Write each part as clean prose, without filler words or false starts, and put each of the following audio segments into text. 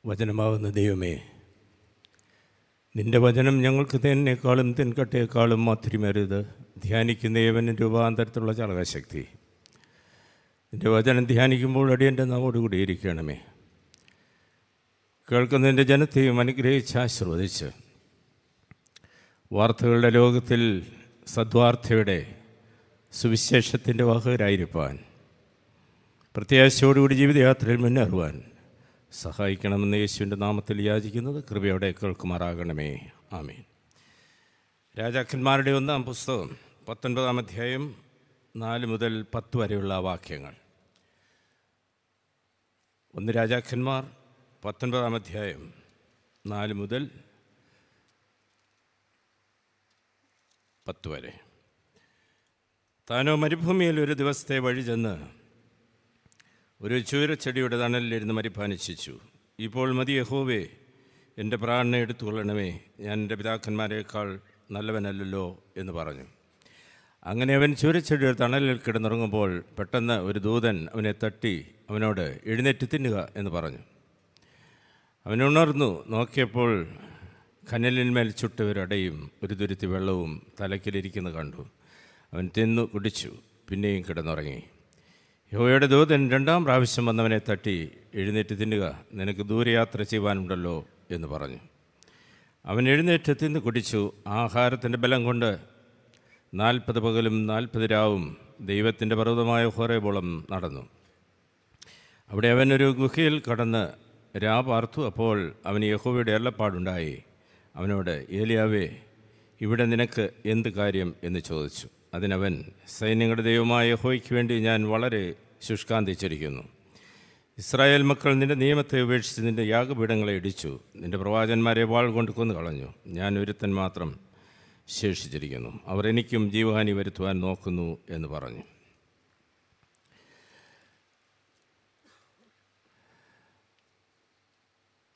വചനമാകുന്ന ദൈവമേ, നിൻ്റെ വചനം ഞങ്ങൾക്ക് തേനേക്കാളും തെൻകട്ടയേക്കാളും മാധുര്യമരുത്. ധ്യാനിക്കുന്ന ഏവനും രൂപാന്തരത്തിലുള്ള ചലകശക്തി. നിൻ്റെ വചനം ധ്യാനിക്കുമ്പോൾ അടിയൻ്റെ നാവോടുകൂടി ഇരിക്കണമേ. കേൾക്കുന്നതിൻ്റെ ജനത്തെയും അനുഗ്രഹിച്ച് ആശീർവദിച്ച് വാർത്തകളുടെ ലോകത്തിൽ സദ്വാർത്തയുടെ സുവിശേഷത്തിൻ്റെ വാഹകരായിരിക്കാൻ, പ്രത്യാശയോടുകൂടി ജീവിതയാത്രയിൽ മുന്നേറുവാൻ സഹായിക്കണമെന്ന് യേശുവിൻ്റെ നാമത്തിൽ യാചിക്കുന്നത് കൃപയോടെ കേൾക്കുമാറാകണമേ. ആമീൻ. രാജാക്കന്മാരുടെ 1-ാം പുസ്തകം 19-ാം അധ്യായം 4 മുതൽ 10 വരെയുള്ള വാക്യങ്ങൾ. 1 രാജാക്കന്മാർ 19-ാം അധ്യായം 4 മുതൽ 10 വരെ. താനോ മരുഭൂമിയിൽ ഒരു ദിവസത്തെ വഴി ചെന്ന് ഒരു ചൂരച്ചെടിയുടെ തണലിലിരുന്ന് മരിപ്പാനിച്ഛിച്ചു. ഇപ്പോൾ മതി യഹോവേ, എൻ്റെ പ്രാണനെ എടുത്തുകൊള്ളണമേ, ഞാൻ എൻ്റെ പിതാക്കന്മാരെക്കാൾ നല്ലവനല്ലല്ലോ എന്ന് പറഞ്ഞു. അങ്ങനെ അവൻ ചൂരച്ചെടിയുടെ തണലിൽ കിടന്നുറങ്ങുമ്പോൾ പെട്ടെന്ന് ഒരു ദൂതൻ അവനെ തട്ടി അവനോട് എഴുന്നേറ്റ് തിന്നുക എന്ന് പറഞ്ഞു. അവൻ ഉണർന്നു നോക്കിയപ്പോൾ കനലിന്മേൽ ചുട്ടൊരടയും ഒരു തുരുത്തി വെള്ളവും തലയ്ക്കിലിരിക്കുന്നത് കണ്ടു. അവൻ തിന്നു കുടിച്ചു, പിന്നെയും കിടന്നുറങ്ങി. യഹോവയുടെ ദൂതൻ 2-ാം പ്രാവശ്യം വന്നവനെ തട്ടി എഴുന്നേറ്റ് തിന്നുക, നിനക്ക് ദൂരയാത്ര ചെയ്യുവാനുണ്ടല്ലോ എന്ന് പറഞ്ഞു. അവൻ എഴുന്നേറ്റ് തിന്ന് കുടിച്ചു. ആഹാരത്തിൻ്റെ ബലം കൊണ്ട് 40 പകലും 40 രാവും ദൈവത്തിൻ്റെ പർവ്വതമായ ഹോറേബോളം നടന്നു. അവിടെ അവനൊരു ഗുഹയിൽ കടന്ന് പാർത്തു. അപ്പോൾ അവന് യഹോവയുടെ അരുളപ്പാടുണ്ടായി. അവനോട്, ഏലിയാവേ, ഇവിടെ നിനക്ക് എന്ത് കാര്യം എന്ന് ചോദിച്ചു. അതിനവൻ, സൈന്യങ്ങളുടെ ദൈവമായ യഹോവയ്ക്ക് വേണ്ടി ഞാൻ വളരെ ശുഷ്കാന്തിച്ചിരിക്കുന്നു. ഇസ്രായേൽ മക്കൾ നിൻ്റെ നിയമത്തെ ഉപേക്ഷിച്ച് നിൻ്റെ യാഗപീഠങ്ങളെ ഇടിച്ചു, നിൻ്റെ പ്രവാചന്മാരെ വാൾ കൊണ്ട് കൊന്നു കളഞ്ഞു. ഞാൻ ഒരുത്തൻ മാത്രം ശേഷിച്ചിരിക്കുന്നു, അവർ എനിക്കും ജീവഹാനി വരുത്തുവാൻ നോക്കുന്നു എന്ന് പറഞ്ഞു.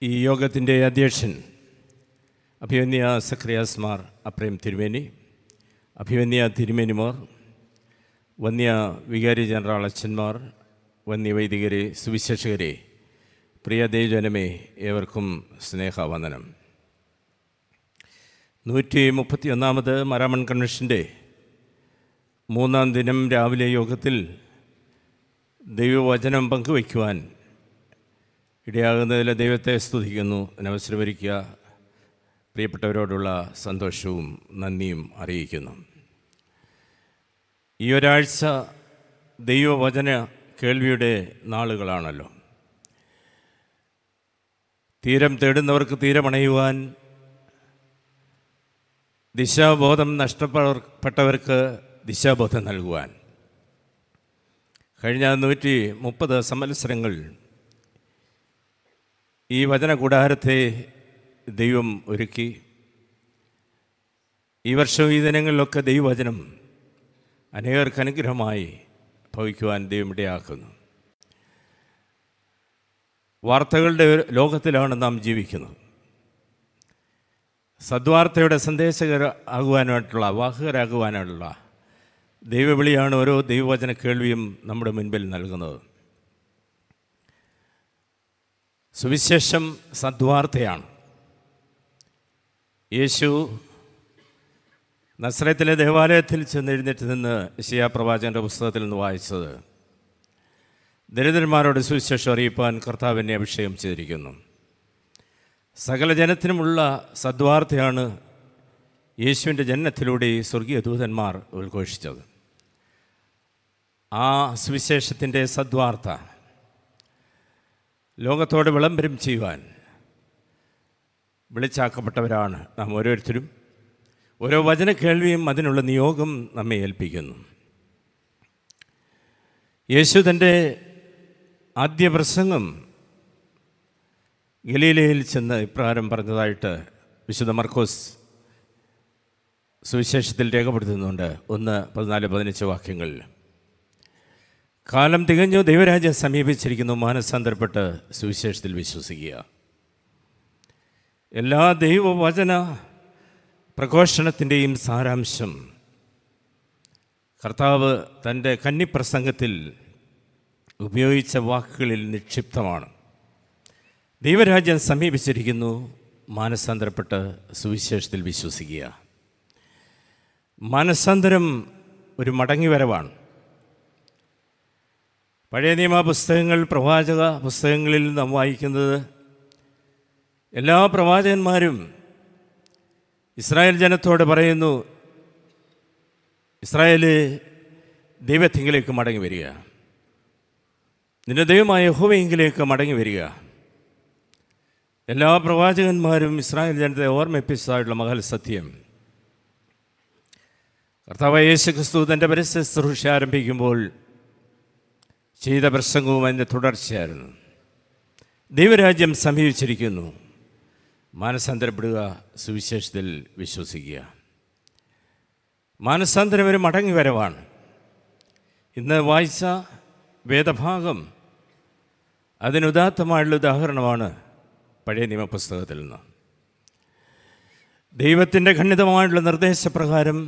ഈ യോഗത്തിൻ്റെ അധ്യക്ഷൻ അഭിവന്യ സക്രിയാസ് മാർ അപ്രേം തിരുമേനി, അഭിവന്യ തിരുമേനിമാർ, വന്യ വികാരി ജനറൽ അച്ഛന്മാർ, വന്യ വൈദികരെ, സുവിശേഷകരെ, പ്രിയ ദൈവജനമേ, ഏവർക്കും സ്നേഹവന്ദനം. 131ാമത് മരാമൺ കൺവെൻഷൻ്റെ 3-ാം ദിനം രാവിലെ യോഗത്തിൽ ദൈവവചനം പങ്കുവയ്ക്കുവാൻ ഇടയാകുന്നതിൽ ദൈവത്തെ സ്തുതിക്കുന്നു. അതിനവസരമൊരുക്കിയ പ്രിയപ്പെട്ടവരോടുള്ള സന്തോഷവും നന്ദിയും അറിയിക്കുന്നു. ഈ ഒരാഴ്ച ദൈവവചന കേൾവിയുടെ നാളുകളാണല്ലോ. തീരം തേടുന്നവർക്ക് തീരമണയുവാൻ, ദിശാബോധം നഷ്ടപ്പെട്ടവർക്ക് ദിശാബോധം നൽകുവാൻ, കഴിഞ്ഞ 130 സംവത്സരങ്ങൾ ഈ വചനകൂടാരത്തെ ദൈവം ഒരുക്കി. ഈ വർഷം ഈ ദിനങ്ങളിലൊക്കെ ദൈവവചനം അനേകർക്ക് അനുഗ്രഹമായി ഭവിക്കുവാൻ ദൈവം ഇടയാക്കുന്നു. വാർത്തകളുടെ ലോകത്തിലാണ് നാം ജീവിക്കുന്നത്. സദ്വാർത്തയുടെ സന്ദേശകരാകുവാനായിട്ടുള്ള, വാഹകരാകുവാനുള്ള ദൈവവിളിയാണ് ഓരോ ദൈവവചന കേൾവിയും നമ്മുടെ മുൻപിൽ നൽകുന്നത്. സുവിശേഷം സദ്വാർത്തയാണ്. യേശു നസ്രത്തിലെ ദേവാലയത്തിൽ ചെന്നെഴുന്നേറ്റ് നിന്ന് യെശയ്യാ പ്രവാചകൻ്റെ പുസ്തകത്തിൽ നിന്ന് വായിച്ചത്, ദരിദ്രന്മാരോട് സുവിശേഷം അറിയിപ്പാൻ കർത്താവിനെ അഭിഷേകം ചെയ്തിരിക്കുന്നു. സകല ജനത്തിനുമുള്ള സദ്വാർത്തയാണ് യേശുവിൻ്റെ ജനനത്തിലൂടെ സ്വർഗീയ ദൂതന്മാർ ഉദ്ഘോഷിച്ചത്. ആ സുവിശേഷത്തിൻ്റെ സദ്വാർത്ത ലോകത്തോട് വിളംബരം ചെയ്യുവാൻ വിളിച്ചാക്കപ്പെട്ടവരാണ് നാം ഓരോരുത്തരും. ഓരോ വചന കേൾവിയും അതിനുള്ള നിയോഗം നമ്മെ ഏൽപ്പിക്കുന്നു. യേശു തൻ്റെ ആദ്യ പ്രസംഗം ഗലീലയിൽ ചെന്ന് ഇപ്രകാരം പറഞ്ഞതായിട്ട് വിശുദ്ധ മർക്കോസ് സുവിശേഷത്തിൽ രേഖപ്പെടുത്തുന്നുണ്ട്. 1:14-15 വാക്യങ്ങളിൽ, കാലം തികഞ്ഞു, ദൈവരാജ്യം സമീപിച്ചിരിക്കുന്നു, മാനസാന്തരപ്പെട്ട് സുവിശേഷത്തിൽ വിശ്വസിക്കുക. എല്ലാ ദൈവവചന പ്രഘോഷണത്തിൻ്റെയും സാരാംശം കർത്താവ് തൻ്റെ കന്നിപ്രസംഗത്തിൽ ഉപയോഗിച്ച വാക്കുകളിൽ നിക്ഷിപ്തമാണ്. ദൈവരാജ്യം സമീപിച്ചിരിക്കുന്നു, മാനസാന്തരപ്പെട്ട് സുവിശേഷത്തിൽ വിശ്വസിക്കുക. മാനസാന്തരം ഒരു മടങ്ങിവരവാണ്. പഴയ നിയമ പുസ്തകങ്ങൾ, പ്രവാചക പുസ്തകങ്ങളിൽ നാം വായിക്കുന്നത് എല്ലാ പ്രവാചകന്മാരും ഇസ്രായേൽ ജനത്തോട് പറയുന്നു, ഇസ്രായേൽ ദൈവത്തിങ്കിലേക്ക് മടങ്ങി വരിക, നിന്റെ ദൈവമായ യഹോവയെങ്കിലേക്ക് മടങ്ങി വരിക. എല്ലാ പ്രവാചകന്മാരും ഇസ്രായേൽ ജനത്തെ ഓർമ്മിപ്പിച്ചതായിട്ടുള്ള മഹൽ സത്യം. കർത്താവായ യേശു ക്രിസ്തു തൻ്റെ പരസ്യ ശുശ്രൂഷ ആരംഭിക്കുമ്പോൾ ചെയ്ത പ്രസംഗവും അതിൻ്റെ തുടർച്ചയായിരുന്നു. ദൈവരാജ്യം സമീപിച്ചിരിക്കുന്നു, മാനസാന്തരപ്പെടുക, സുവിശേഷത്തിൽ വിശ്വസിക്കുക. മാനസാന്തരം ഒരു മടങ്ങി വരവാണ്. ഇന്ന് വായിച്ച വേദഭാഗം അതിനുദാത്തമായുള്ള ഉദാഹരണമാണ് പഴയ നിയമപുസ്തകത്തിൽ നിന്ന്. ദൈവത്തിൻ്റെ ഖണ്ഡിതമായിട്ടുള്ള നിർദ്ദേശപ്രകാരം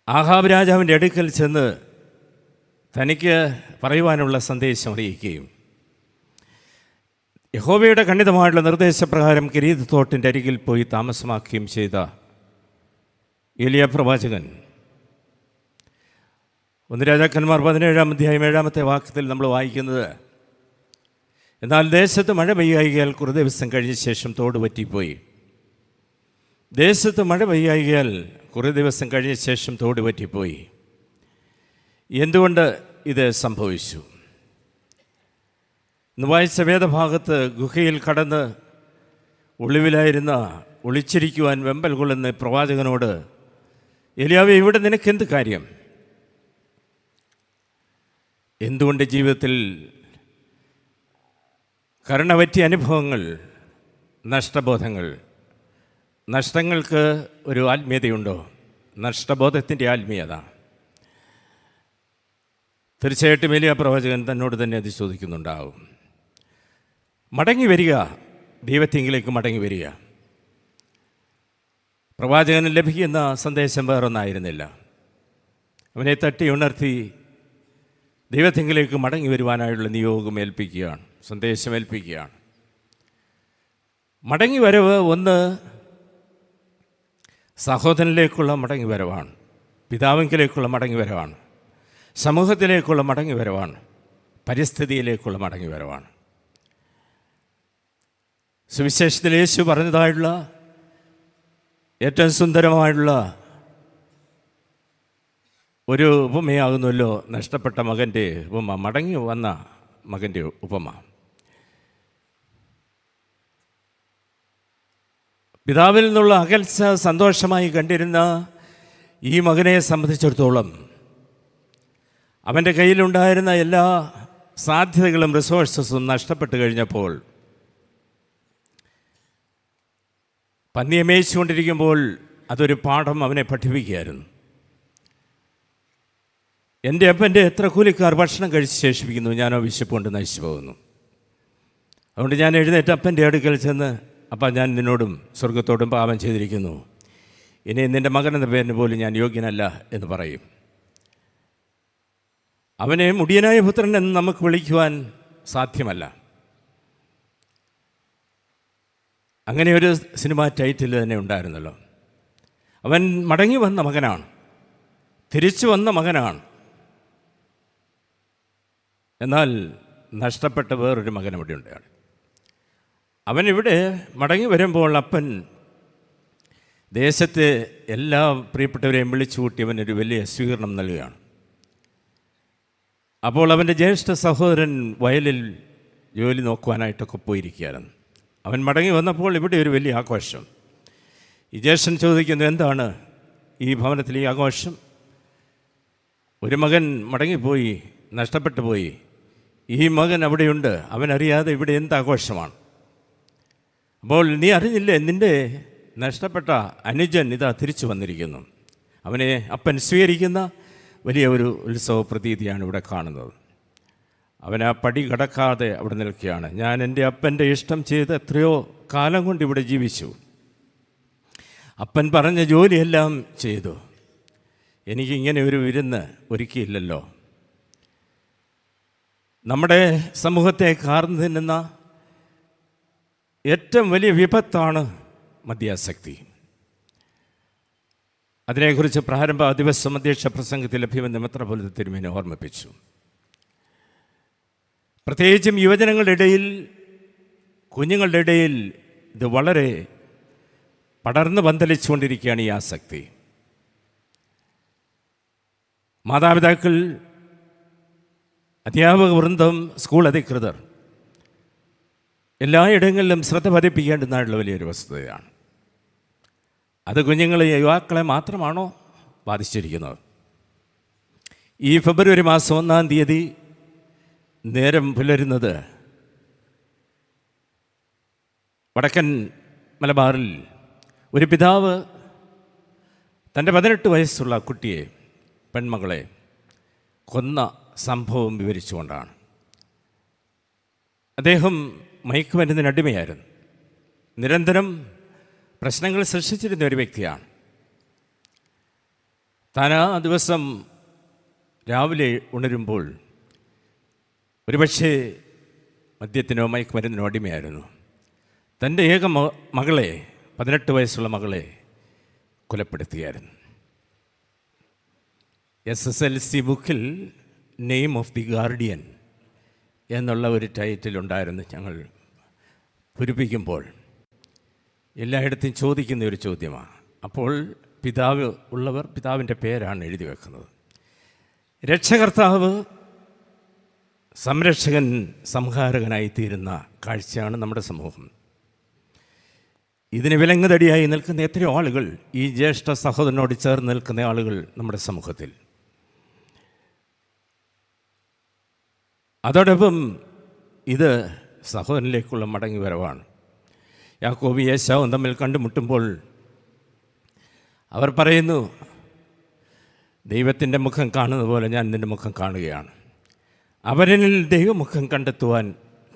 ആഹാബ് രാജാവിൻ്റെ അടുക്കൽ ചെന്ന് തനിക്ക് പറയുവാനുള്ള സന്ദേശം അറിയിക്കുകയും യഹോവയുടെ ഖണ്ഡിതമായിട്ടുള്ള നിർദ്ദേശപ്രകാരം കിരീത് തോട്ടിൻ്റെ അരികിൽ പോയി താമസമാക്കുകയും ചെയ്ത ഏലിയ പ്രവാചകൻ, 1 രാജാക്കന്മാർ 17-ാം അധ്യായം 7-ാമത്തെ വാക്യത്തിൽ നമ്മൾ വായിക്കുന്നത്, എന്നാൽ ദേശത്ത് മഴ പെയ്യായികയാൽ കുറേ ദിവസം കഴിഞ്ഞ ശേഷം തോട് പറ്റിപ്പോയി. ദേശത്ത് മഴ പെയ്യായികയാൽ കുറേ ദിവസം കഴിഞ്ഞ ശേഷം തോട് പറ്റിപ്പോയി. എന്തുകൊണ്ട് ഇത് സംഭവിച്ചു? ഇന്ന് വായിച്ച വേദഭാഗത്ത് ഗുഹയിൽ കടന്ന് ഒളിച്ചിരിക്കുവാൻ വെമ്പൽ കൊള്ളുന്ന പ്രവാചകനോട്, ഏലിയാവേ, ഇവിടെ നിനക്കെന്ത് കാര്യം? എന്തുകൊണ്ട് ജീവിതത്തിൽ കരുണ പറ്റിയ അനുഭവങ്ങൾ, നഷ്ടബോധങ്ങൾ, നഷ്ടങ്ങൾക്ക് ഒരു ആത്മീയതയുണ്ടോ? നഷ്ടബോധത്തിൻ്റെ ആത്മീയത. തീർച്ചയായിട്ടും ഏലിയ പ്രവാചകൻ തന്നോട് തന്നെ അത് ചോദിക്കുന്നുണ്ടാവും. മടങ്ങി വരിക, ദൈവത്തിങ്കിലേക്ക് മടങ്ങി വരിക. പ്രവാചകന് ലഭിക്കുന്ന സന്ദേശം വേറൊന്നായിരുന്നില്ല. അവനെ തട്ടി ഉണർത്തി ദൈവത്തിങ്കിലേക്ക് മടങ്ങി വരുവാനായുള്ള നിയോഗം ഏൽപ്പിക്കുകയാണ്, സന്ദേശം ഏൽപ്പിക്കുകയാണ്. മടങ്ങി വരവ് ഒന്ന് സഹോദരനിലേക്കുള്ള മടങ്ങി വരവാണ്, പിതാവിങ്കിലേക്കുള്ള മടങ്ങി വരവാണ്, സമൂഹത്തിലേക്കുള്ള മടങ്ങി വരവാണ്, പരിസ്ഥിതിയിലേക്കുള്ള മടങ്ങി വരവാണ്. സുവിശേഷത്തിൽ യേശു പറഞ്ഞതായിട്ടുള്ള ഏറ്റവും സുന്ദരമായിട്ടുള്ള ഒരു ഉപമയാകുന്നല്ലോ നഷ്ടപ്പെട്ട മകൻ്റെ ഉപമ, മടങ്ങി വന്ന മകൻ്റെ ഉപമ. പിതാവിൽ നിന്നുള്ള അകൽച്ച സന്തോഷമായി കണ്ടിരുന്ന ഈ മകനെ സംബന്ധിച്ചിടത്തോളം അവൻ്റെ കയ്യിലുണ്ടായിരുന്ന എല്ലാ സാധ്യതകളും റിസോഴ്സസും നഷ്ടപ്പെട്ട് കഴിഞ്ഞപ്പോൾ, പന്നിയെ മേയിച്ചുകൊണ്ടിരിക്കുമ്പോൾ അതൊരു പാഠം അവനെ പഠിപ്പിക്കുകയായിരുന്നു. എൻ്റെ അപ്പൻ്റെ എത്ര കൂലിക്കാർ ഭക്ഷണം കഴിച്ച് ശേഷിപ്പിക്കുന്നു, ഞാനോ വിശപ്പുകൊണ്ട് നശിച്ചു പോകുന്നു. അതുകൊണ്ട് ഞാൻ എഴുന്നേറ്റ് അപ്പൻ്റെ അടുക്കൽ ചെന്ന്, അപ്പം ഞാൻ നിന്നോടും സ്വർഗത്തോടും പാപം ചെയ്തിരിക്കുന്നു, ഇനി നിൻ്റെ മകനെന്ന പേരിന് പോലും ഞാൻ യോഗ്യനല്ല എന്ന് പറയും. അവനെ മുടിയനായ പുത്രൻ എന്ന് നമുക്ക് വിളിക്കുവാൻ സാധ്യമല്ല. അങ്ങനെ ഒരു സിനിമ ടൈറ്റിൽ തന്നെ ഉണ്ടായിരുന്നല്ലോ. അവൻ മടങ്ങി വന്ന മകനാണ്, തിരിച്ചു വന്ന മകനാണ്. എന്നാൽ നഷ്ടപ്പെട്ട വേറൊരു മകൻ ഇവിടെ ഉണ്ട്. അവനിവിടെ മടങ്ങി വരുമ്പോൾ അപ്പൻ ദേശത്തെ എല്ലാ പ്രിയപ്പെട്ടവരെയും വിളിച്ചു കൂട്ടി അവനൊരു വലിയ സ്വീകരണം നൽകുകയാണ്. അപ്പോൾ അവൻ്റെ ജ്യേഷ്ഠ സഹോദരൻ വയലിൽ ജോലി നോക്കുവാനായിട്ടൊക്കെ പോയിരിക്കുകയായിരുന്നു. അവൻ മടങ്ങി വന്നപ്പോൾ ഇവിടെ ഒരു വലിയ ആഘോഷം. ഈ ജ്യേഷ്ഠൻ ചോദിക്കുന്നു, എന്താണ് ഈ ഭവനത്തിൽ ഈ ആഘോഷം? ഒരു മകൻ മടങ്ങിപ്പോയി, നഷ്ടപ്പെട്ടു പോയി. ഈ മകൻ അവിടെയുണ്ട്, അവനറിയാതെ ഇവിടെ എന്താഘോഷമാണ്? അപ്പോൾ നീ അറിഞ്ഞില്ലേ, നിൻ്റെ നഷ്ടപ്പെട്ട അനുജൻ ഇതാ തിരിച്ചു വന്നിരിക്കുന്നു. അവനെ അപ്പൻ സ്വീകരിക്കുന്ന വലിയ ഒരു ഉത്സവ പ്രതീതിയാണ് ഇവിടെ കാണുന്നത്. അവൻ ആ പടി കടക്കാതെ അവിടെ നിൽക്കുകയാണ്. ഞാൻ എൻ്റെ അപ്പൻ്റെ ഇഷ്ടം ചെയ്ത് എത്രയോ കാലം കൊണ്ട് ഇവിടെ ജീവിച്ചു, അപ്പൻ പറഞ്ഞ ജോലിയെല്ലാം ചെയ്തു, എനിക്കിങ്ങനെ ഒരു വിരുന്ന് ഒരുക്കിയില്ലല്ലോ. നമ്മുടെ സമൂഹത്തെ കാർന്നു തിന്നുന്ന ഏറ്റവും വലിയ വിപത്താണ് മദ്യാസക്തി. അതിനെക്കുറിച്ച് പ്രാരംഭ ദിവസം അധ്യക്ഷ പ്രസംഗത്തിൽ ലഭ്യമെന്ന് മെത്രാപ്പോലീത്ത തിരുമേനി ഓർമ്മിപ്പിച്ചു. പ്രത്യേകിച്ചും യുവജനങ്ങളുടെ ഇടയിൽ, കുഞ്ഞുങ്ങളുടെ ഇടയിൽ ഇത് വളരെ പടർന്ന് പന്തലിച്ചുകൊണ്ടിരിക്കുകയാണ് ഈ ആസക്തി. മാതാപിതാക്കൾ, അധ്യാപക വൃന്ദം, സ്കൂൾ അധികൃതർ എല്ലായിടങ്ങളിലും ശ്രദ്ധ പതിപ്പിക്കേണ്ടുന്നതായിട്ടുള്ള വലിയൊരു വസ്തുതയാണ്. അത് കുഞ്ഞുങ്ങളെ, യുവാക്കളെ മാത്രമാണോ ബാധിച്ചിരിക്കുന്നത്? ഈ ഫെബ്രുവരി മാസം 1-ാം തീയതി നേരം പുലരുന്നത് വടക്കൻ മലബാറിൽ ഒരു പിതാവ് തൻ്റെ 18 വയസ്സുള്ള കുട്ടിയെ, പെൺമകളെ കൊന്ന സംഭവം വിവരിച്ചുകൊണ്ടാണ്. അദ്ദേഹം മയക്കുമരുന്നിനടിമയായിരുന്നു. നിരന്തരം പ്രശ്നങ്ങൾ സൃഷ്ടിച്ചിരുന്ന ഒരു വ്യക്തിയാണ്. താൻ ആ ദിവസം രാവിലെ ഉണരുമ്പോൾ ഒരുപക്ഷെ മദ്യത്തിനോ മയക്കുമരുന്നിനോ അടിമയായിരുന്നു. തൻ്റെ ഏക മകളെ, 18 വയസ്സുള്ള മകളെ കൊലപ്പെടുത്തിയായിരുന്നു. SSLC ബുക്കിൽ നെയിം ഓഫ് ദി ഗാർഡിയൻ എന്നുള്ള ഒരു ടൈറ്റിലുണ്ടായിരുന്നു. ഞങ്ങൾ പൂരിപ്പിക്കുമ്പോൾ എല്ലായിടത്തും ചോദിക്കുന്ന ഒരു ചോദ്യമാണ്. അപ്പോൾ പിതാവ് ഉള്ളവർ പിതാവിൻ്റെ പേരാണ് എഴുതി വെക്കുന്നത്. രക്ഷകർത്താവ്, സംരക്ഷകൻ, സംഹാരകനായിത്തീരുന്ന കാഴ്ചയാണ് നമ്മുടെ സമൂഹം. ഇതിന് വിലങ്ങുതടിയായി നിൽക്കുന്ന എത്രയോ ആളുകൾ, ഈ ജ്യേഷ്ഠ സഹോദരനോട് ചേർന്ന് നിൽക്കുന്ന ആളുകൾ നമ്മുടെ സമൂഹത്തിൽ. അതോടൊപ്പം ഇത് സഹോദരനിലേക്കുള്ള മടങ്ങി വരവാണ്. യാക്കോബും ഏശാവും തമ്മിൽ കണ്ടുമുട്ടുമ്പോൾ അവർ പറയുന്നു, ദൈവത്തിൻ്റെ മുഖം കാണുന്ന പോലെ ഞാൻ നിൻ്റെ മുഖം കാണുകയാണ്. അവരിൽ ദൈവമുഖം കണ്ടെത്തുവാൻ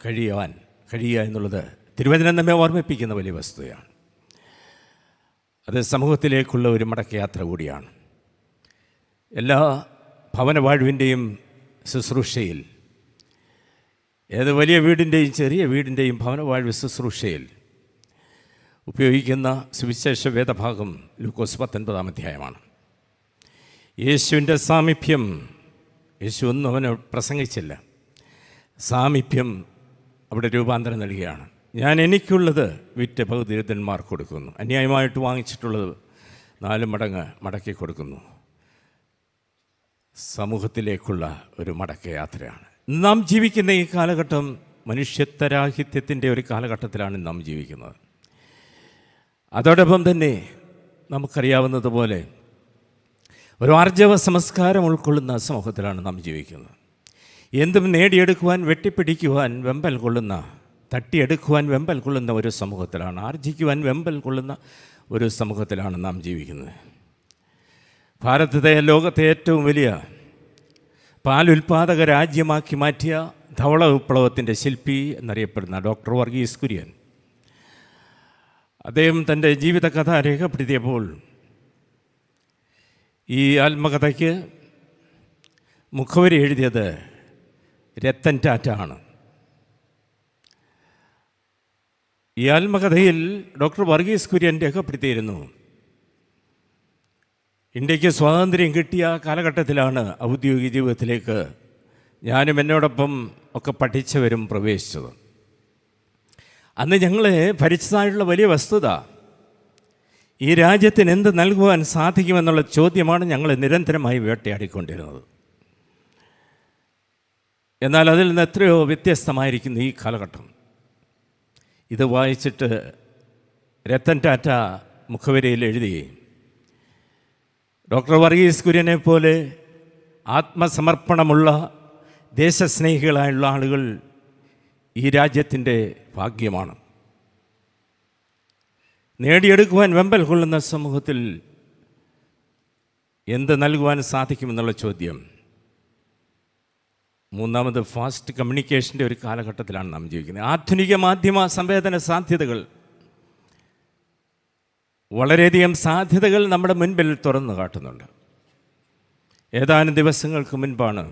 കഴിയുക എന്നുള്ളത് തിരുവചനം നമ്മെ ഓർമ്മിപ്പിക്കുന്ന വലിയ വസ്തുതയാണ്. അത് സമൂഹത്തിലേക്കുള്ള ഒരു മടക്കയാത്ര കൂടിയാണ്. എല്ലാ ഭവനവാഴ്വിൻ്റെയും ശുശ്രൂഷയിൽ, ഏത് വലിയ വീടിൻ്റെയും ചെറിയ വീടിൻ്റെയും ഭവനവാഴ്വ് ശുശ്രൂഷയിൽ ഉപയോഗിക്കുന്ന സുവിശേഷ വേദഭാഗം ലൂക്കോസ് 19-ാം അധ്യായമാണ്. യേശുവിൻ്റെ സാമീപ്യം, യേശു ഒന്നും അവന് പ്രസംഗിച്ചില്ല. സാമീപ്യം അവിടെ രൂപാന്തരം നൽകുകയാണ്. ഞാൻ എനിക്കുള്ളത് വിറ്റ് ബഹുദരിദ്രന്മാർക്ക് കൊടുക്കുന്നു, അന്യായമായിട്ട് വാങ്ങിച്ചിട്ടുള്ളത് 4 മടങ്ങ് മടക്കി കൊടുക്കുന്നു. സമൂഹത്തിലേക്കുള്ള ഒരു മടക്കയാത്രയാണ്. നാം ജീവിക്കുന്ന ഈ കാലഘട്ടം മനുഷ്യത്വരാഹിത്യത്തിൻ്റെ ഒരു കാലഘട്ടത്തിലാണ് നാം ജീവിക്കുന്നത്. അതോടൊപ്പം തന്നെ നമുക്കറിയാവുന്നതുപോലെ ഒരു ആർജവ സംസ്കാരം ഉൾക്കൊള്ളുന്ന സമൂഹത്തിലാണ് നാം ജീവിക്കുന്നത്. എന്തും നേടിയെടുക്കുവാൻ, വെട്ടിപ്പിടിക്കുവാൻ വെമ്പൽ കൊള്ളുന്ന, തട്ടിയെടുക്കുവാൻ വെമ്പൽ കൊള്ളുന്ന ഒരു സമൂഹത്തിലാണ്, ആർജിക്കുവാൻ വെമ്പൽ കൊള്ളുന്ന ഒരു സമൂഹത്തിലാണ് നാം ജീവിക്കുന്നത്. ഭാരതത്തെ ലോകത്തെ ഏറ്റവും വലിയ പാലുൽപാദക രാജ്യമാക്കി മാറ്റിയ ധവള വിപ്ലവത്തിൻ്റെ ശില്പി എന്നറിയപ്പെടുന്ന ഡോക്ടർ വർഗീസ് കുര്യൻ, അദ്ദേഹം തൻ്റെ ജീവിതകഥ രേഖപ്പെടുത്തിയപ്പോൾ ഈ ആത്മകഥയ്ക്ക് മുഖവരി എഴുതിയത് രത്തൻ ടാറ്റ ആണ്. ഈ ആത്മകഥയിൽ ഡോക്ടർ വർഗീസ് കുര്യൻ രേഖപ്പെടുത്തിയിരുന്നു, ഇന്ത്യക്ക് സ്വാതന്ത്ര്യം കിട്ടിയ കാലഘട്ടത്തിലാണ് ഔദ്യോഗിക ജീവിതത്തിലേക്ക് ഞാനും എന്നോടൊപ്പം ഒക്കെ പഠിച്ചവരും പ്രവേശിച്ചത്. അന്ന് ഞങ്ങളെ ഭരിച്ചതായിട്ടുള്ള വലിയ വസ്തുത, ഈ രാജ്യത്തിന് എന്ത് നൽകുവാൻ സാധിക്കുമെന്നുള്ള ചോദ്യമാണ് ഞങ്ങളെ നിരന്തരമായി വേട്ടയാടിക്കൊണ്ടിരുന്നത്. എന്നാൽ അതിൽ നിന്ന് എത്രയോ വ്യത്യസ്തമായിരിക്കുന്നു ഈ കാലഘട്ടം. ഇത് വായിച്ചിട്ട് രത്തൻ ടാറ്റ മുഖവരിയിൽ എഴുതി, ഡോക്ടർ വർഗീസ് കുര്യനെ പോലെ ആത്മസമർപ്പണമുള്ള ദേശസ്നേഹികളായുള്ള ആളുകൾ ഈ രാജ്യത്തിൻ്റെ ഭാഗ്യമാണ്. നേടിയെടുക്കുവാൻ വെമ്പൽ കൊള്ളുന്ന സമൂഹത്തിൽ എന്ത് നൽകുവാൻ സാധിക്കുമെന്നുള്ള ചോദ്യം. മൂന്നാമത് ഫാസ്റ്റ് കമ്മ്യൂണിക്കേഷൻ്റെ ഒരു കാലഘട്ടത്തിലാണ് നാം ജീവിക്കുന്നത്. ആധുനിക മാധ്യമ സംവേദന സാധ്യതകൾ, വളരെയധികം സാധ്യതകൾ നമ്മുടെ മുൻപിൽ തുറന്നു കാട്ടുന്നുണ്ട്. ഏതാനും ദിവസങ്ങൾക്ക് മുൻപാണ്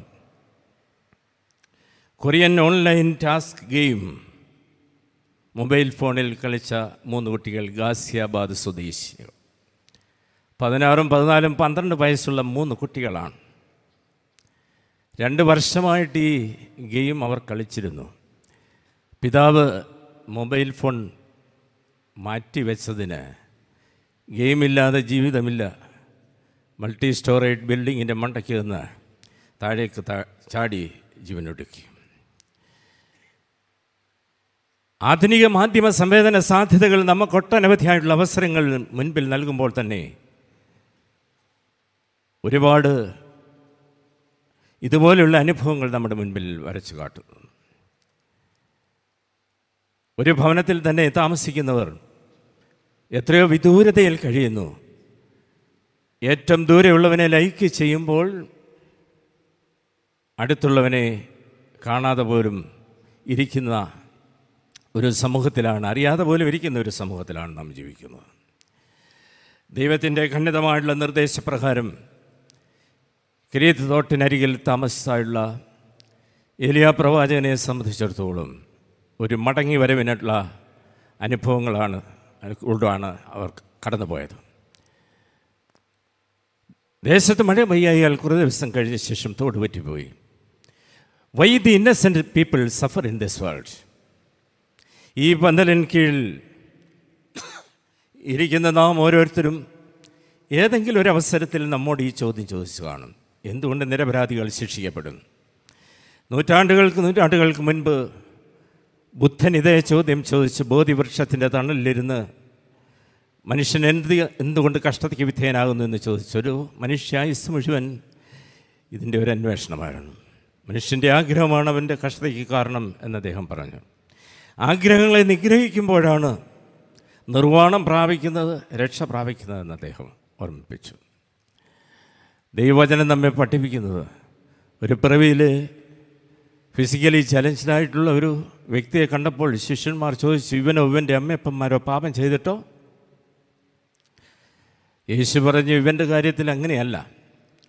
Korean online task game mobile ഫോണിൽ കളിച്ച 3 കുട്ടികൾ ഗാസിയാബാദ് സ്വദേശികൾ. 16, 14, 12 വയസ്സുള്ള 3 കുട്ടികളാണ്. 2 വർഷമായിട്ട് ഈ ഗെയിം അവർ കളിച്ചിരുന്നു. പിതാവ് മൊബൈൽ ഫോൺ മാറ്റിവെച്ചതിന് ഗെയിമില്ലാതെ ജീവിതമില്ല, മൾട്ടി സ്റ്റോറേജ് ബിൽഡിങ്ങിൻ്റെ മണ്ടയ്ക്ക് നിന്ന് താഴേക്ക് ചാടി ജീവനൊടുക്കി. ആധുനിക മാധ്യമ സംവേദന സാധ്യതകൾ നമുക്കൊട്ടനവധിയായിട്ടുള്ള അവസരങ്ങൾ മുൻപിൽ നൽകുമ്പോൾ തന്നെ ഒരുപാട് ഇതുപോലെയുള്ള അനുഭവങ്ങൾ നമ്മുടെ മുൻപിൽ വരച്ചു കാട്ടുന്നു. ഒരു ഭവനത്തിൽ തന്നെ താമസിക്കുന്നവർ എത്രയോ വിദൂരതയിൽ കഴിയുന്നു. ഏറ്റവും ദൂരെയുള്ളവനെ ലൈക്ക് ചെയ്യുമ്പോൾ അടുത്തുള്ളവനെ കാണാതെ പോലും ഇരിക്കുന്ന ഒരു സമൂഹത്തിലാണ്, അറിയാതെ പോലും ഇരിക്കുന്ന ഒരു സമൂഹത്തിലാണ് നാം ജീവിക്കുന്നത്. ദൈവത്തിൻ്റെ ഖണ്ഡിതമായിട്ടുള്ള നിർദ്ദേശപ്രകാരം കിരീത്ത് തോട്ടിനരികിൽ താമസിച്ചായുള്ള ഏലിയാ പ്രവാചകനെ സംബന്ധിച്ചിടത്തോളം ഒരു മടങ്ങി വരവിനുള്ള അനുഭവങ്ങളാണ് അവർ കടന്നുപോയത്. ദേശത്ത് മഴ പെയ്യായാൽ കുറേ ദിവസം കഴിഞ്ഞ ശേഷം തോട് പറ്റിപ്പോയി. Why the innocent people suffer in this world. ഈ പന്തലിന് കീഴിൽ ഇരിക്കുന്ന നാം ഓരോരുത്തരും ഏതെങ്കിലും ഒരു അവസരത്തിൽ നമ്മോട് ഈ ചോദ്യം ചോദിച്ചു കാണും: എന്തുകൊണ്ട് നിരപരാധികൾ ശിക്ഷിക്കപ്പെടും? നൂറ്റാണ്ടുകൾക്ക് മുൻപ് ബുദ്ധൻ ഇതേ ചോദ്യം ചോദിച്ച് ബോധിവൃക്ഷത്തിൻ്റെ തണലിലിരുന്ന് മനുഷ്യൻ എന്തുകൊണ്ട് കഷ്ടതയ്ക്ക് വിധേയനാകുന്നു എന്ന് ചോദിച്ചൊരു മനുഷ്യായുസ് മുഴുവൻ ഇതിൻ്റെ ഒരു അന്വേഷണമായിരുന്നു. മനുഷ്യൻ്റെ ആഗ്രഹമാണ് അവൻ്റെ കഷ്ടതയ്ക്ക് കാരണം എന്ന് അദ്ദേഹം പറഞ്ഞു. ആഗ്രഹങ്ങളെ നിഗ്രഹിക്കുമ്പോഴാണ് നിർവ്വാണം പ്രാപിക്കുന്നത്, രക്ഷ പ്രാപിക്കുന്നതെന്ന് അദ്ദേഹം ഓർമ്മിപ്പിച്ചു. ദൈവവചനം നമ്മെ പഠിപ്പിക്കുന്നത് ഒരു പിറവിയിൽ ഫിസിക്കലി ചലഞ്ചായിട്ടുള്ള ഒരു വ്യക്തിയെ കണ്ടപ്പോൾ ശിഷ്യന്മാർ ചോദിച്ചു, ഇവനോ ഇവൻ്റെ അമ്മയപ്പന്മാരോ പാപം ചെയ്തിട്ടോ? യേശു പറഞ്ഞു, ഇവൻ്റെ കാര്യത്തിൽ അങ്ങനെയല്ല,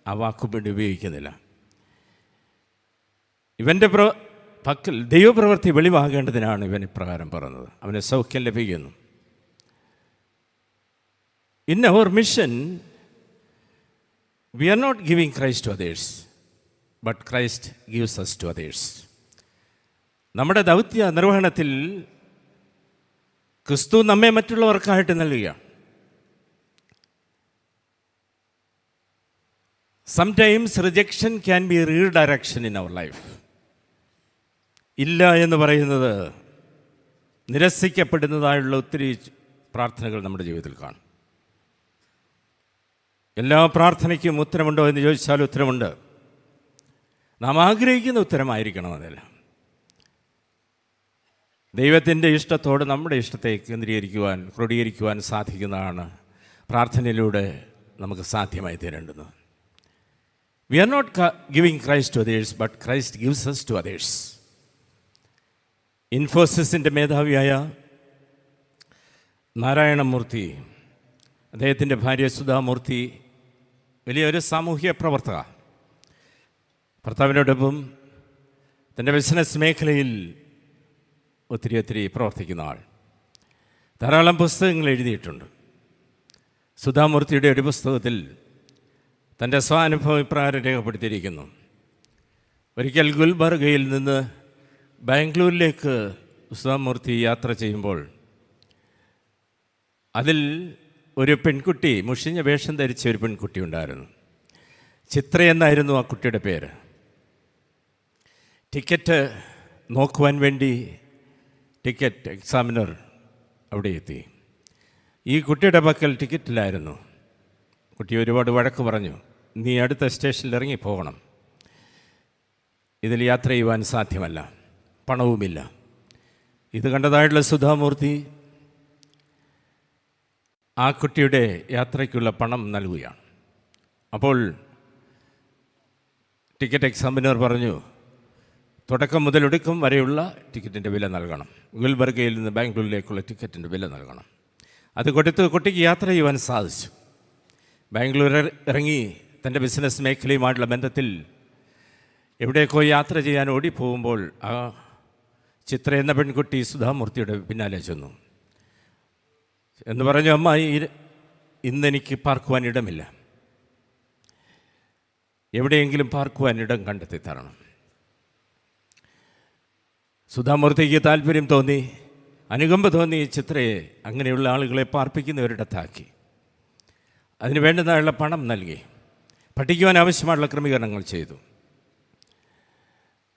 ആ വാക്കുപിടി ഉപയോഗിക്കുന്നില്ല. ഇവൻ്റെ പക്കൽ ദൈവപ്രവൃത്തി വെളിവാകേണ്ടതിനാണ് ഇവൻ ഇപ്രകാരം പറഞ്ഞത്. അവന് സൗഖ്യം ലഭിക്കുന്നു. In our mission we are not giving Christ to others, but Christ gives us to others. നമ്മുടെ ദൗത്യ നിർവഹണത്തിൽ ക്രിസ്തു നമ്മെ മറ്റുള്ളവർക്കായിട്ട് നൽകുകയാണ്. Sometimes rejection can be redirection in our life. ഇല്ല എന്ന് പറയുന്നത് നിരസിക്കപ്പെടുന്നതായുള്ള ഒത്തിരി പ്രാർത്ഥനകൾ നമ്മുടെ ജീവിതത്തിൽ കാണും. എല്ലാ പ്രാർത്ഥനയ്ക്കും ഉത്തരമുണ്ടോ എന്ന് ചോദിച്ചാൽ ഉത്തരമുണ്ട്. നാം ആഗ്രഹിക്കുന്ന ഉത്തരമായിരിക്കണം അതല്ല. ദൈവത്തിൻ്റെ ഇഷ്ടത്തോട് നമ്മുടെ ഇഷ്ടത്തെ ക്രോഡീകരിക്കുവാൻ സാധിക്കുന്നതാണ് പ്രാർത്ഥനയിലൂടെ നമുക്ക് സാധ്യമായി തീരേണ്ടുന്നത്. We are not giving Christ to others, but Christ gives us to others. ഇൻഫോസിസിൻ്റെ മേധാവിയായ നാരായണമൂർത്തി, അദ്ദേഹത്തിൻ്റെ ഭാര്യ സുധാമൂർത്തി വലിയൊരു സാമൂഹിക പ്രവർത്തക, ഭർത്താവിനോടൊപ്പം തൻ്റെ ബിസിനസ് മേഖലയിൽ ഒത്തിരി പ്രവർത്തിക്കുന്ന ആൾ. ധാരാളം പുസ്തകങ്ങൾ എഴുതിയിട്ടുണ്ട്. സുധാമൂർത്തിയുടെ ഒരു പുസ്തകത്തിൽ തൻ്റെ സ്വാനുഭവ ഇപ്രകാരം രേഖപ്പെടുത്തിയിരിക്കുന്നു. ഒരിക്കൽ ഗുൽബർഗയിൽ നിന്ന് ബാംഗ്ലൂരിലേക്ക് സുധാമൂർത്തി യാത്ര ചെയ്യുമ്പോൾ അതിൽ ഒരു പെൺകുട്ടി, മുഷിഞ്ഞ വേഷം ധരിച്ച ഒരു പെൺകുട്ടി ഉണ്ടായിരുന്നു. ചിത്ര എന്നായിരുന്നു ആ കുട്ടിയുടെ പേര്. ടിക്കറ്റ് നോക്കുവാൻ വേണ്ടി ടിക്കറ്റ് എക്സാമിനർ അവിടെ എത്തി. ഈ കുട്ടിയുടെ പക്കൽ ടിക്കറ്റിലായിരുന്നു. കുട്ടി ഒരുപാട് വഴക്ക് പറഞ്ഞു, നീ അടുത്ത സ്റ്റേഷനിൽ ഇറങ്ങി പോകണം, ഇതിൽ യാത്ര ചെയ്യുവാൻ സാധ്യമല്ല, പണവുമില്ല. ഇത് കണ്ടതായിട്ടുള്ള സുധാമൂർത്തി ആ കുട്ടിയുടെ യാത്രയ്ക്കുള്ള പണം നൽകുകയാണ്. അപ്പോൾ ടിക്കറ്റ് എക്സാമിനർ പറഞ്ഞു, തുടക്കം മുതൽ ഒടുക്കം വരെയുള്ള ടിക്കറ്റിൻ്റെ വില നൽകണം, ഗുൽബർഗയിൽ നിന്ന് ബാംഗ്ലൂരിലേക്കുള്ള ടിക്കറ്റിൻ്റെ വില നൽകണം. അത് കൊടുത്ത് കുട്ടിക്ക് യാത്ര ചെയ്യുവാൻ സാധിച്ചു. ബാംഗ്ലൂർ ഇറങ്ങി തൻ്റെ ബിസിനസ് മേഖലയുമായിട്ടുള്ള ബന്ധത്തിൽ എവിടേക്കോ യാത്ര ചെയ്യാൻ ഓടിപ്പോകുമ്പോൾ ആ ചിത്ര എന്ന പെൺകുട്ടി സുധാമൂർത്തിയുടെ പിന്നാലെ ചെന്നു എന്ന് പറഞ്ഞു, അമ്മ ഇന്നെനിക്ക് പാർക്കുവാൻ ഇടമില്ല, എവിടെയെങ്കിലും പാർക്കുവാൻ ഇടം കണ്ടെത്തി തരണം. സുധാമൂർത്തിക്ക് താല്പര്യം തോന്നി, അനുകമ്പ തോന്നി ചിത്രയെ അങ്ങനെയുള്ള ആളുകളെ പാർപ്പിക്കുന്നവരിടത്താക്കി. അതിന് വേണ്ടുന്നതായുള്ള പണം നൽകി, പഠിക്കുവാൻ ആവശ്യമായുള്ള ക്രമീകരണങ്ങൾ ചെയ്തു.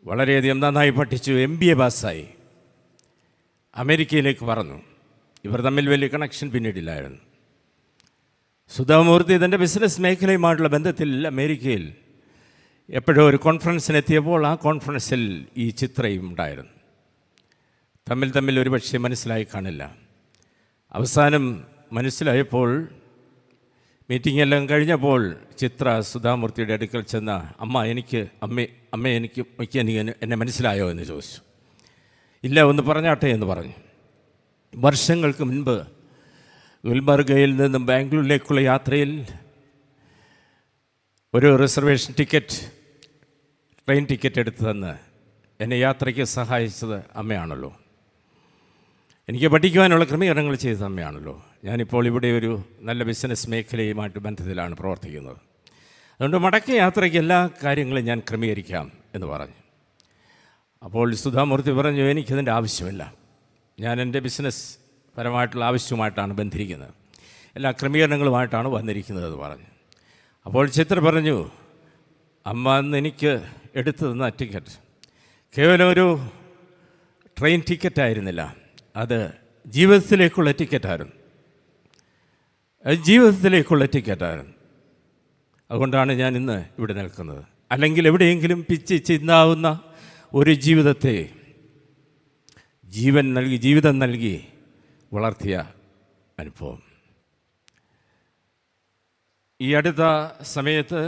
വളരെയധികം നന്നായി പഠിച്ചു, MBA പാസ്സായി അമേരിക്കയിലേക്ക് പറന്നു. ഇവർ തമ്മിൽ വലിയ കണക്ഷൻ പിന്നീടില്ലായിരുന്നു. സുധാമൂർത്തി തൻ്റെ ബിസിനസ് മേഖലയുമായിട്ടുള്ള ബന്ധത്തിൽ അമേരിക്കയിൽ എപ്പോഴോ ഒരു കോൺഫറൻസിനെത്തിയപ്പോൾ ആ കോൺഫറൻസിൽ ഈ ചിത്രയും ഉണ്ടായിരുന്നു. തമ്മിൽ ഒരുപക്ഷെ മനസ്സിലായി കാണില്ല. അവസാനം മനസ്സിലായപ്പോൾ മീറ്റിംഗ് എല്ലാം കഴിഞ്ഞപ്പോൾ ചിത്ര സുധാമൂർത്തിയുടെ അടുക്കൽ ചെന്ന, അമ്മ എനിക്ക് എന്നെ മനസ്സിലായോ എന്ന് ചോദിച്ചു. ഇല്ല, ഒന്ന് പറഞ്ഞാട്ടെ എന്ന് പറഞ്ഞു. വർഷങ്ങൾക്ക് മുൻപ് ഗുൽബർഗയിൽ നിന്നും ബാംഗ്ലൂരിലേക്കുള്ള യാത്രയിൽ ഒരു റിസർവേഷൻ ട്രെയിൻ ടിക്കറ്റ് എടുത്തു തന്ന് എന്നെ യാത്രയ്ക്ക് സഹായിച്ചത് അമ്മയാണല്ലോ. എനിക്ക് പഠിക്കുവാനുള്ള ക്രമീകരണങ്ങൾ ചെയ്തത് അമ്മയാണല്ലോ. ഞാനിപ്പോൾ ഇവിടെ ഒരു നല്ല ബിസിനസ് മേഖലയുമായിട്ട് ബന്ധത്തിലാണ് പ്രവർത്തിക്കുന്നത്. അതുകൊണ്ട് മടക്ക യാത്രയ്ക്ക് എല്ലാ കാര്യങ്ങളും ഞാൻ ക്രമീകരിക്കാം എന്ന് പറഞ്ഞു. അപ്പോൾ സുധാമൂർത്തി പറഞ്ഞു, എനിക്കതിൻ്റെ ആവശ്യമില്ല, ഞാൻ എൻ്റെ ബിസിനസ് പരമായിട്ടുള്ള ആവശ്യവുമായിട്ടാണ് ബന്ധിരിക്കുന്നത്, എല്ലാ ക്രമീകരണങ്ങളുമായിട്ടാണ് വന്നിരിക്കുന്നത് എന്ന് പറഞ്ഞു. അപ്പോൾ ചിത്ര പറഞ്ഞു, അമ്മ അന്ന് എനിക്ക് എടുത്തു തന്ന ടിക്കറ്റ് കേവലം ഒരു ട്രെയിൻ ടിക്കറ്റായിരുന്നില്ല, അത് ജീവിതത്തിലേക്കുള്ള ടിക്കറ്റായിരുന്നു. അതുകൊണ്ടാണ് ഞാൻ ഇന്ന് ഇവിടെ നിൽക്കുന്നത്. അല്ലെങ്കിൽ എവിടെയെങ്കിലും പിച്ച് ചിന്താവുന്ന ഒരു ജീവിതത്തെ ജീവിതം നൽകി വളർത്തിയ അനുഭവം. ഈ അടുത്ത സമയത്ത്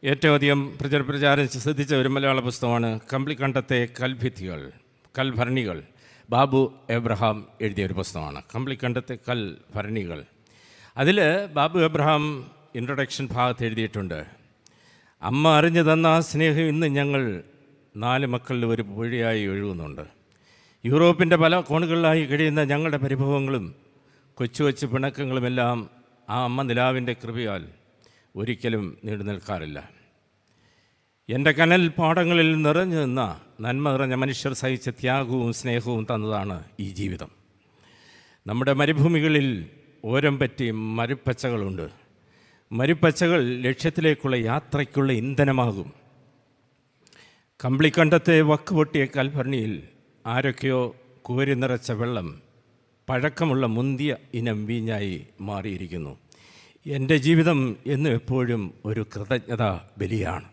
ഏറ്റവും അധികം പ്രചാരം ശ്രദ്ധിച്ച ഒരു മലയാള പുസ്തകമാണ് കമ്പിളിക്കണ്ടത്തെ കൽഭരണികൾ. ബാബു എബ്രഹാം എഴുതിയ ഒരു പുസ്തകമാണ് കമ്പിളിക്കണ്ടത്തെ കൽഭരണികൾ. അതിൽ ബാബു എബ്രഹാം ഇൻട്രൊഡക്ഷൻ ഭാഗത്ത് എഴുതിയിട്ടുണ്ട്, അമ്മ അറിഞ്ഞു തന്ന ആ സ്നേഹം ഇന്ന് ഞങ്ങൾ 4 മക്കളിൽ ഒരു പുഴയായി ഒഴുകുന്നുണ്ട്. യൂറോപ്പിൻ്റെ പല കോണുകളിലായി കഴിയുന്ന ഞങ്ങളുടെ പരിഭവങ്ങളും കൊച്ചു പിണക്കങ്ങളുമെല്ലാം ആ അമ്മ നിലാവിൻ്റെ കൃപയാൽ ഒരിക്കലും നീണ്ടു നിൽക്കാറില്ല. എൻ്റെ കനൽ പാടങ്ങളിൽ നിറഞ്ഞു നിന്ന നന്മ നിറഞ്ഞ മനുഷ്യർ സഹിച്ച ത്യാഗവും സ്നേഹവും തന്നതാണ് ഈ ജീവിതം. നമ്മുടെ മരുഭൂമികളിൽ ഓരം പറ്റി മരുപ്പച്ചകളുണ്ട്. മരുപ്പച്ചകൾ ലക്ഷ്യത്തിലേക്കുള്ള യാത്രയ്ക്കുള്ള ഇന്ധനമാകും. കമ്പിളിക്കണ്ടത്തെ വക്ക് പൊട്ടിയ കൽഭരണിയിൽ ആരൊക്കെയോ കോരി നിറച്ച വെള്ളം പഴക്കമുള്ള മുന്തിയ ഇനം വീഞ്ഞായി മാറിയിരിക്കുന്നു. എൻ്റെ ജീവിതം എന്നും എപ്പോഴും ഒരു കൃതജ്ഞതാ ബലിയാണ്.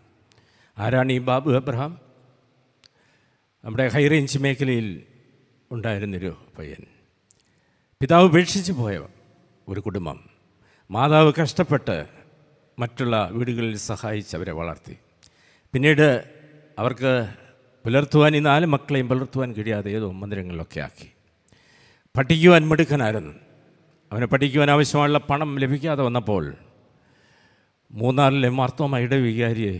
ആരാണ് ഈ ബാബു എബ്രഹാം? നമ്മുടെ ഹൈറേഞ്ച് മേഖലയിൽ ഉണ്ടായിരുന്നൊരു പയ്യൻ. പിതാവ് ഉപേക്ഷിച്ച് പോയ ഒരു കുടുംബം, മാതാവ് കഷ്ടപ്പെട്ട് മറ്റുള്ള വീടുകളിൽ സഹായിച്ച് അവരെ വളർത്തി. പിന്നീട് അവർക്ക് പുലർത്തുവാൻ ഈ 4 മക്കളെയും പുലർത്തുവാൻ കഴിയാതെ ഏതോ മന്ദിരങ്ങളിലൊക്കെ ആക്കി. പഠിക്കുവാൻ മിടുക്കനായിരുന്നു. അവന് പഠിക്കുവാൻ ആവശ്യമുള്ള പണം ലഭിക്കാതെ വന്നപ്പോൾ മൂന്നാറിലെ മാർത്തോമ ഇടവികാരിയെ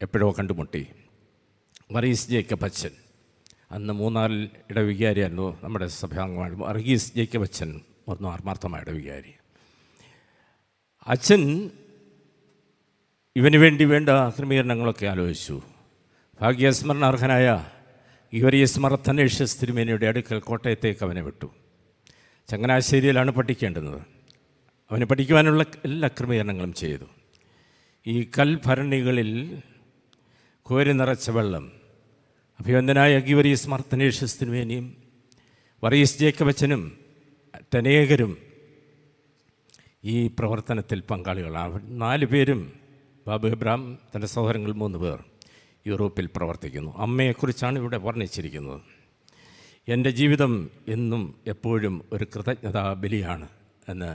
എപ്പോഴോ കണ്ടുമുട്ടി. വർഗീസ് ജേക്കബ് അച്ഛൻ, അന്ന് മൂന്നാറിൽ ഇടവികാരിയായിരുന്നു നമ്മുടെ സഭാംഗമാണ്. വർഗീസ് ജേക്കബ് അച്ഛൻ മാർത്തോമ ഇടവികാരി. അച്ഛൻ ഇവന് വേണ്ടി വേണ്ട ക്രമീകരണങ്ങളൊക്കെ ആലോചിച്ചു. ഭാഗ്യസ്മരണാർഹനായ ഗീവരീസ് മർത്തനേഷ്യസ് തിരുമേനിയുടെ അടുക്കൽ കോട്ടയത്തേക്ക് അവനെ വിട്ടു. ചങ്ങനാശ്ശേരിയിലാണ് പഠിക്കേണ്ടുന്നത്. അവന് പഠിക്കുവാനുള്ള എല്ലാ ക്രമീകരണങ്ങളും ചെയ്തു. ഈ കൽഭരണികളിൽ കോരി നിറച്ച വെള്ളം അഭിവന്ദനായ ഗീവരീസ് മർത്തനേഷ്യസ് തിരുമേനിയും വർഗീസ് ജേക്കബ് അച്ഛനും അനേകരും ഈ പ്രവർത്തനത്തിൽ പങ്കാളികളാണ്. 4 പേരും, ബാബു എബ്രഹാം തൻ്റെ സഹോദരങ്ങൾ 3 പേർ യൂറോപ്പിൽ പ്രവർത്തിക്കുന്നു. അമ്മയെക്കുറിച്ചാണ് ഇവിടെ വർണ്ണിച്ചിരിക്കുന്നത്. എൻ്റെ ജീവിതം എന്നും എപ്പോഴും ഒരു കൃതജ്ഞതാ ബലിയാണ് എന്ന്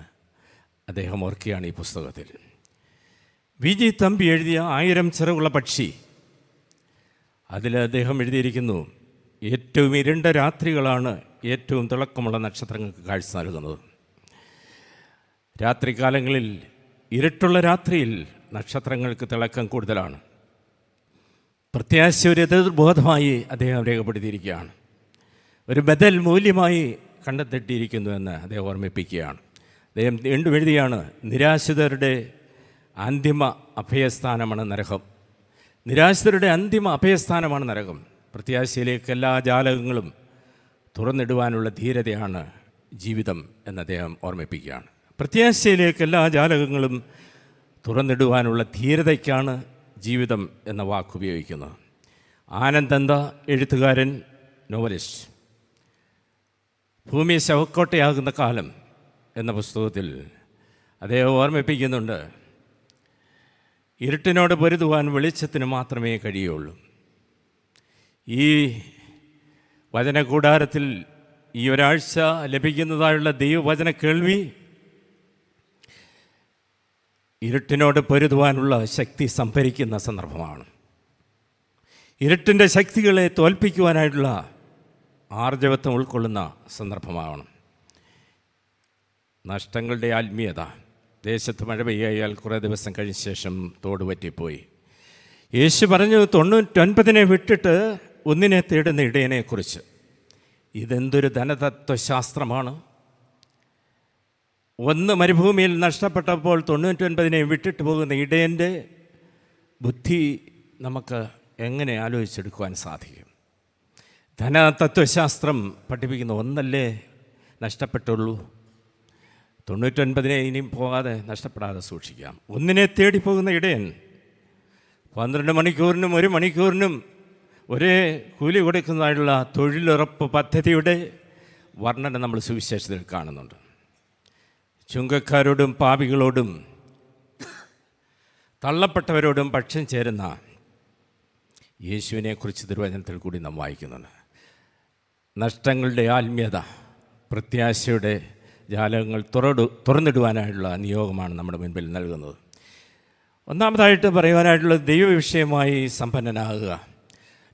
അദ്ദേഹം ഓർക്കുകയാണ് ഈ പുസ്തകത്തിൽ. VG തമ്പി എഴുതിയ 1000 ചിറകുള്ള പക്ഷി, അതിൽ അദ്ദേഹം എഴുതിയിരിക്കുന്നു, ഏറ്റവും ഇരുണ്ട രാത്രികളാണ് ഏറ്റവും തിളക്കമുള്ള നക്ഷത്രങ്ങൾക്ക് കാഴ്ച നൽകുന്നത്. രാത്രികാലങ്ങളിൽ, ഇരുട്ടുള്ള രാത്രിയിൽ നക്ഷത്രങ്ങൾക്ക് തിളക്കം കൂടുതലാണ്. പ്രത്യാശ ഒരു എതിർബോധമായി അദ്ദേഹം രേഖപ്പെടുത്തിയിരിക്കുകയാണ്. ഒരു ബദൽ മൂല്യമായി കണ്ടെത്തിയിരിക്കുന്നുവെന്ന് അദ്ദേഹം ഓർമ്മിപ്പിക്കുകയാണ്. അദ്ദേഹം വീണ്ടും എഴുതിയാണ്, നിരാശിതരുടെ അന്തിമ അഭയസ്ഥാനമാണ് നരകം. നിരാശിതരുടെ അന്തിമ അഭയസ്ഥാനമാണ് നരകം. പ്രത്യാശയിലേക്ക് എല്ലാ ജാലകങ്ങളും തുറന്നിടുവാനുള്ള ധീരതയാണ് ജീവിതം എന്ന് അദ്ദേഹം ഓർമ്മിപ്പിക്കുകയാണ്. പ്രത്യാശയിലേക്ക് എല്ലാ ജാലകങ്ങളും തുറന്നിടുവാനുള്ള ധീരതയ്ക്കാണ് ജീവിതം എന്ന വാക്കുപയോഗിക്കുന്നത്. ആനന്ദന്ത എഴുത്തുകാരൻ, നോവലിസ്റ്റ്, ഭൂമി ശവക്കോട്ടയാകുന്ന കാലം എന്ന പുസ്തകത്തിൽ അദ്ദേഹം ഓർമ്മിപ്പിക്കുന്നുണ്ട്, ഇരുട്ടിനോട് പൊരുതുവാൻ വെളിച്ചത്തിന് മാത്രമേ കഴിയുള്ളൂ. ഈ വചനകൂടാരത്തിൽ ഈ ഒരാഴ്ച ലഭിക്കുന്നതായുള്ള ദൈവവചന കേൾവി ഇരുട്ടിനോട് പൊരുതുവാനുള്ള ശക്തി സംഭരിക്കുന്ന സന്ദർഭമാണ്. ഇരുട്ടിൻ്റെ ശക്തികളെ തോൽപ്പിക്കുവാനായിട്ടുള്ള ആർജവത്വം ഉൾക്കൊള്ളുന്ന സന്ദർഭമാണ്. നഷ്ടങ്ങളുടെ ആത്മീയത. ദേശത്ത് മഴ പെയ്യാൽ കുറേ ദിവസം കഴിഞ്ഞ ശേഷം തോട് പറ്റിപ്പോയി. യേശു പറഞ്ഞു, 99 വിട്ടിട്ട് ഒന്നിനെ തേടുന്ന ഇടയനെക്കുറിച്ച്. ഇതെന്തൊരു ധനതത്വശാസ്ത്രമാണ്! ഒന്ന് മരുഭൂമിയിൽ നഷ്ടപ്പെട്ടപ്പോൾ 99 വിട്ടിട്ട് പോകുന്ന ഇടയൻ്റെ ബുദ്ധി നമുക്ക് എങ്ങനെ ആലോചിച്ചെടുക്കുവാൻ സാധിക്കും? ധനതത്വശാസ്ത്രം പഠിപ്പിക്കുന്ന ഒന്നല്ലേ നഷ്ടപ്പെട്ടുള്ളൂ, 99 ഇനിയും പോകാതെ നഷ്ടപ്പെടാതെ സൂക്ഷിക്കാം. ഒന്നിനെ തേടി പോകുന്ന ഇടയൻ 12 മണിക്കൂറിനും 1 മണിക്കൂറിനും ഒരേ കൂലി കൊടുക്കുന്നതായിട്ടുള്ള തൊഴിലുറപ്പ് പദ്ധതിയുടെ വർണ്ണന നമ്മൾ സുവിശേഷത്തിൽ കാണുന്നുണ്ട്. ചുങ്കക്കാരോടും പാപികളോടും തള്ളപ്പെട്ടവരോടും പക്ഷം ചേരുന്ന യേശുവിനെക്കുറിച്ച് തിരുവചനത്തിൽ കൂടി നാം വായിക്കുന്നുണ്ട്. നഷ്ടങ്ങളുടെ ആത്മീയത, പ്രത്യാശയുടെ ജാലകങ്ങൾ തുറന്നിടുവാനായിട്ടുള്ള നിയോഗമാണ് നമ്മുടെ മുൻപിൽ നൽകുന്നത്. ഒന്നാമതായിട്ട് പറയുവാനായിട്ടുള്ള ദൈവവിഷയമായി സമ്പന്നനാകുക.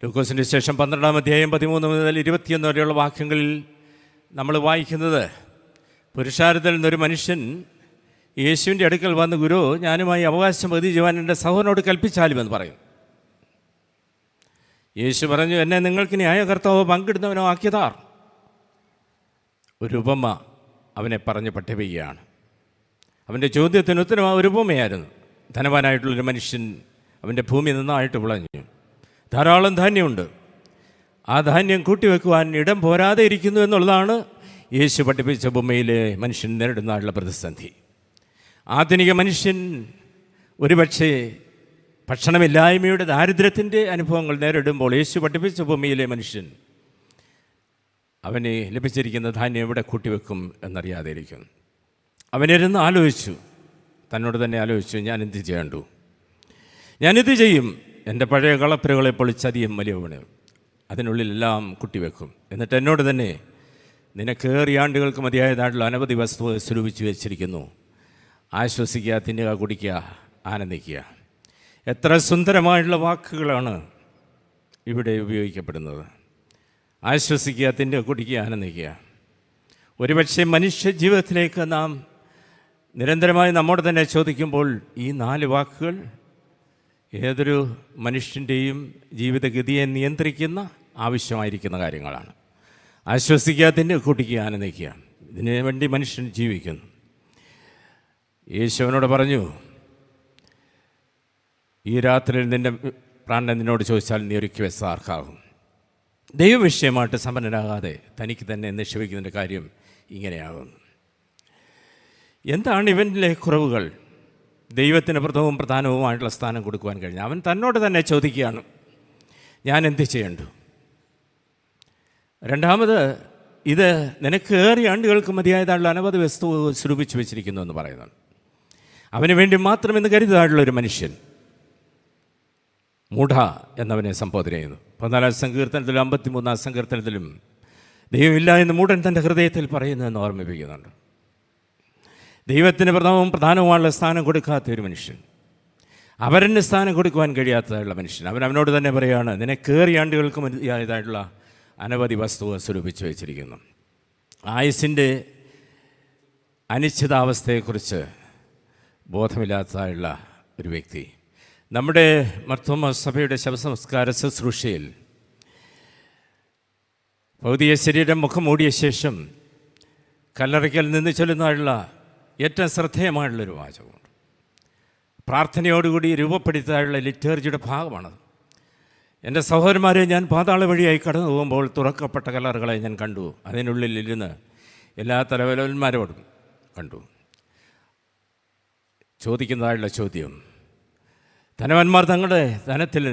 ലൂക്കോസിൻ്റെ ശേഷം 12-ാം അധ്യായം 13 മുതൽ 21 വരെയുള്ള വാക്യങ്ങളിൽ നമ്മൾ വായിക്കുന്നത്, പുരുഷാരത്തിൽ നിന്നൊരു മനുഷ്യൻ യേശുവിൻ്റെ അടുക്കൽ വന്ന്, ഗുരു, ഞാനുമായി അവകാശം പകുതി ചെയ്യുവാൻ എൻ്റെ സഹോദരനോട് കൽപ്പിച്ചാലുമെന്ന് പറയും. യേശു പറഞ്ഞു, എന്നെ നിങ്ങൾക്ക് ന്യായകർത്താവോ പങ്കിടുന്നവനോ ആക്കിയതാർ. ഒരു ഉപമ അവനെ പറഞ്ഞ് പഠിപ്പിക്കുകയാണ്. അവൻ്റെ ചോദ്യത്തിന് ഉത്തരം ഒരു ഉപമയായിരുന്നു. ധനവാനായിട്ടുള്ളൊരു മനുഷ്യൻ, അവൻ്റെ ഭൂമി നന്നായിട്ട് വിളഞ്ഞു, ധാരാളം ധാന്യമുണ്ട്. ആ ധാന്യം കൂട്ടിവെക്കുവാൻ ഇടം പോരാതെ ഇരിക്കുന്നു എന്നുള്ളതാണ് യേശു പഠിപ്പിച്ച ഉപമയിലെ മനുഷ്യൻ നേരിടുന്നതായുള്ള പ്രതിസന്ധി. ആധുനിക മനുഷ്യൻ ഒരുപക്ഷെ ഭക്ഷണമില്ലായ്മയുടെ ദാരിദ്ര്യത്തിൻ്റെ അനുഭവങ്ങൾ നേരിടുമ്പോൾ യേശു പഠിപ്പിച്ച ഭൂമിയിലെ മനുഷ്യൻ അവന് ലഭിച്ചിരിക്കുന്ന ധാന്യം എവിടെ കൂട്ടിവെക്കും എന്നറിയാതെ ഇരിക്കും. അവനിരുന്ന് ആലോചിച്ചു, തന്നോട് തന്നെ ആലോചിച്ചു, ഞാൻ എന്ത് ചെയ്യണ്ടു? ഞാനിത് ചെയ്യും. എൻ്റെ പഴയ കളപ്പുരകളെ പൊളിച്ചധികം വലിയ വീണ് അതിനുള്ളിലെല്ലാം കുട്ടിവെക്കും. എന്നിട്ട് എന്നോട് തന്നെ, നിനക്കേറിയ ആണ്ടുകൾക്ക് മതിയായതായിട്ടുള്ള അനവധി വസ്തു സ്വരൂപിച്ച് വെച്ചിരിക്കുന്നു. ആശ്വസിക്കുക, തിന്നുക, കുടിക്കുക, ആനന്ദിക്കുക. എത്ര സുന്ദരമായിട്ടുള്ള വാക്കുകളാണ് ഇവിടെ ഉപയോഗിക്കപ്പെടുന്നത്. ആശ്വസിക്കുക, തിന്നുക, കുടിക്കുക, ആനന്ദിക്കുക. ഒരുപക്ഷെ മനുഷ്യ ജീവിതത്തിലേക്ക് നാം നിരന്തരമായി നമ്മോട് തന്നെ ചോദിക്കുമ്പോൾ ഈ 4 വാക്കുകൾ ഏതൊരു മനുഷ്യൻ്റെയും ജീവിതഗതിയെ നിയന്ത്രിക്കുന്ന ആവശ്യമായിരിക്കുന്ന കാര്യങ്ങളാണ്. ആശ്വസിക്കുക, തിന്നുക, കുടിക്കുക, ആനന്ദിക്കുക. ഇതിനു വേണ്ടി മനുഷ്യൻ ജീവിക്കുന്നു. യേശുവിനോട് പറഞ്ഞു, ഈ രാത്രിയിൽ നിൻ്റെ പ്രാണൻ നിന്നോട് ചോദിച്ചാൽ നീ ഒരുക്കി വെച്ച ആർക്കാകും? ദൈവവിഷയമായിട്ട് സമ്പന്നനാകാതെ തനിക്ക് തന്നെ നിക്ഷേപിക്കുന്നതിൻ്റെ കാര്യം ഇങ്ങനെയാകുന്നു. എന്താണ് ഇവനിലെ കുറവുകൾ? ദൈവത്തിന് പ്രഥമവും പ്രധാനവുമായിട്ടുള്ള സ്ഥാനം കൊടുക്കുവാൻ കഴിഞ്ഞു. അവൻ തന്നോട് തന്നെ ചോദിക്കുകയാണ്, ഞാൻ എന്ത് ചെയ്യണ്ടു? രണ്ടാമത്, ഇത് നിനക്ക് ഏറിയ ആണ്ടുകൾക്ക് മതിയായതായുള്ള അനവധി വസ്തു സ്വരൂപിച്ച് വെച്ചിരിക്കുന്നു എന്ന് പറയുന്നുണ്ട്. അവന് വേണ്ടി മാത്രം എന്ന് കരുതായിട്ടുള്ളൊരു മനുഷ്യൻ മൂഢ എന്നവനെ സംബോധന ചെയ്യുന്നു. 14-ാം സങ്കീർത്തനത്തിലും 53-ാം സങ്കീർത്തനത്തിലും ദൈവമില്ല എന്ന് മൂഢൻ തൻ്റെ ഹൃദയത്തിൽ പറയുന്നു എന്ന് ഓർമ്മിപ്പിക്കുന്നുണ്ട്. ദൈവത്തിന് പ്രഥമവും പ്രധാനവുമായുള്ള സ്ഥാനം കൊടുക്കാത്ത ഒരു മനുഷ്യൻ, അവരന് സ്ഥാനം കൊടുക്കുവാൻ കഴിയാത്തതായുള്ള മനുഷ്യൻ, അവനോട് തന്നെ പറയുകയാണ്, നിനക്കേറിയ ആണ്ടുകൾക്ക് മതിയായതായിട്ടുള്ള അനവധി വസ്തുവ സ്വരൂപിച്ച് വെച്ചിരിക്കുന്നു. ആയുസിൻ്റെ അനിശ്ചിതാവസ്ഥയെക്കുറിച്ച് ബോധമില്ലാത്തതായുള്ള ഒരു വ്യക്തി, നമ്മുടെ മർത്തോമ സഭയുടെ ശവസംസ്കാര ശുശ്രൂഷയിൽ ഭൗതിക ശരീരം മുഖം മൂടിയ ശേഷം കല്ലറയ്ക്കൽ നിന്ന് ചൊല്ലുന്നതായുള്ള ഏറ്റവും ശ്രദ്ധേയമായുള്ളൊരു വാചകമുണ്ട്. പ്രാർത്ഥനയോടുകൂടി രൂപപ്പെടുത്താനുള്ള ലിറ്റേർജിയുടെ ഭാഗമാണത്. എൻ്റെ സഹോദരന്മാരെ, ഞാൻ പാതാള വഴിയായി കടന്നു പോകുമ്പോൾ തുറക്കപ്പെട്ട കല്ലറകളെ ഞാൻ കണ്ടു. അതിനുള്ളിൽ ഇരുന്ന് എല്ലാ തലവലന്മാരോടും കണ്ടു. ചോദിക്കുന്നതായുള്ള ചോദ്യം, ധനവാന്മാർ തങ്ങളുടെ ധനത്തിൽ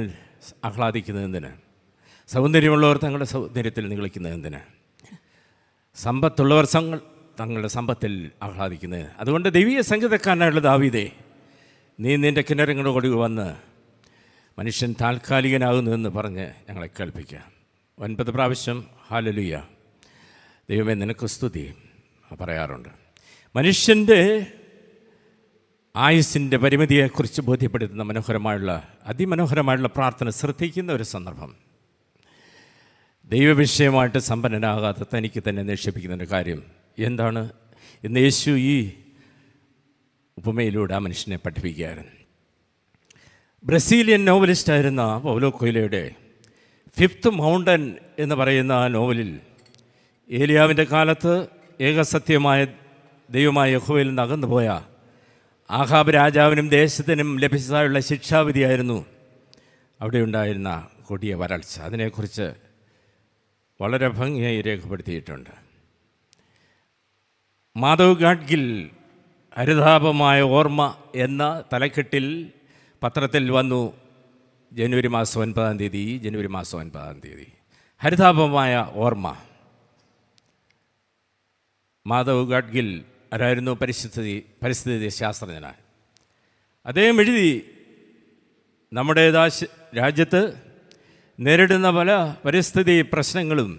ആഹ്ലാദിക്കുന്നതെന്തിന്? സൗന്ദര്യമുള്ളവർ തങ്ങളുടെ സൗന്ദര്യത്തിൽ നിഗളിക്കുന്നതെന്തിന്? സമ്പത്തുള്ളവർ തങ്ങളുടെ സമ്പത്തിൽ ആഹ്ലാദിക്കുന്നത്. അതുകൊണ്ട് ദൈവീയ സംഗീതക്കാരനായുള്ള ദാവീദേ, നീ നിൻ്റെ കിണറുകളോട് വന്ന് മനുഷ്യൻ താൽക്കാലികനാകുന്നുവെന്ന് പറഞ്ഞ് ഞങ്ങളെ കേൾപ്പിക്കുക. 9 പ്രാവശ്യം ഹല്ലേലൂയ, ദൈവമേ നിനക്ക് സ്തുതി പറയാറുണ്ട്. മനുഷ്യൻ്റെ ആയുസ്സിൻ്റെ പരിമിതിയെക്കുറിച്ച് ബോധ്യപ്പെടുത്തുന്ന അതിമനോഹരമായുള്ള പ്രാർത്ഥന ശ്രദ്ധിക്കുന്ന ഒരു സന്ദർഭം. ദൈവവിഷയമായിട്ട് സമ്പന്നനാകാതെ തനിക്ക് തന്നെ നിക്ഷേപിക്കുന്ന ഒരു കാര്യം എന്താണ്? ഇന്ന് യേശു ഈ ഉപമയിലൂടെ ആ മനുഷ്യനെ പഠിപ്പിക്കുകയായിരുന്നു. ബ്രസീലിയൻ നോവലിസ്റ്റായിരുന്ന പൗലോ കൊയ്ലോയുടെ 5th മൗണ്ടൻ എന്ന് പറയുന്ന ആ നോവലിൽ ഏലിയാവിൻ്റെ കാലത്ത് ഏകസത്യമായ ദൈവമായ യഹോവയിൽ നിന്ന് അകന്നുപോയ ആഹാബ് രാജാവിനും ദേശത്തിനും ലഭിച്ചതായുള്ള ശിക്ഷാവിധിയായിരുന്നു അവിടെ ഉണ്ടായിരുന്ന കൊടിയ വരൾച്ച. അതിനെക്കുറിച്ച് വളരെ ഭംഗിയായി രേഖപ്പെടുത്തിയിട്ടുണ്ട്. മാധവ് ഗാഡ്ഗിൽ ഹരിതാപമായ ഓർമ്മ എന്ന തലക്കെട്ടിൽ പത്രത്തിൽ വന്നു ജനുവരി മാസം 9 തീയതി. ഹരിതാപമായ ഓർമ്മ. മാധവ് ഗാഡ്ഗിൽ ആരായിരുന്നു? പരിസ്ഥിതി ശാസ്ത്രജ്ഞനാണ്. അദ്ദേഹം എഴുതി, നമ്മുടെ രാജ്യത്ത് നേരിടുന്ന പല പരിസ്ഥിതി പ്രശ്നങ്ങളും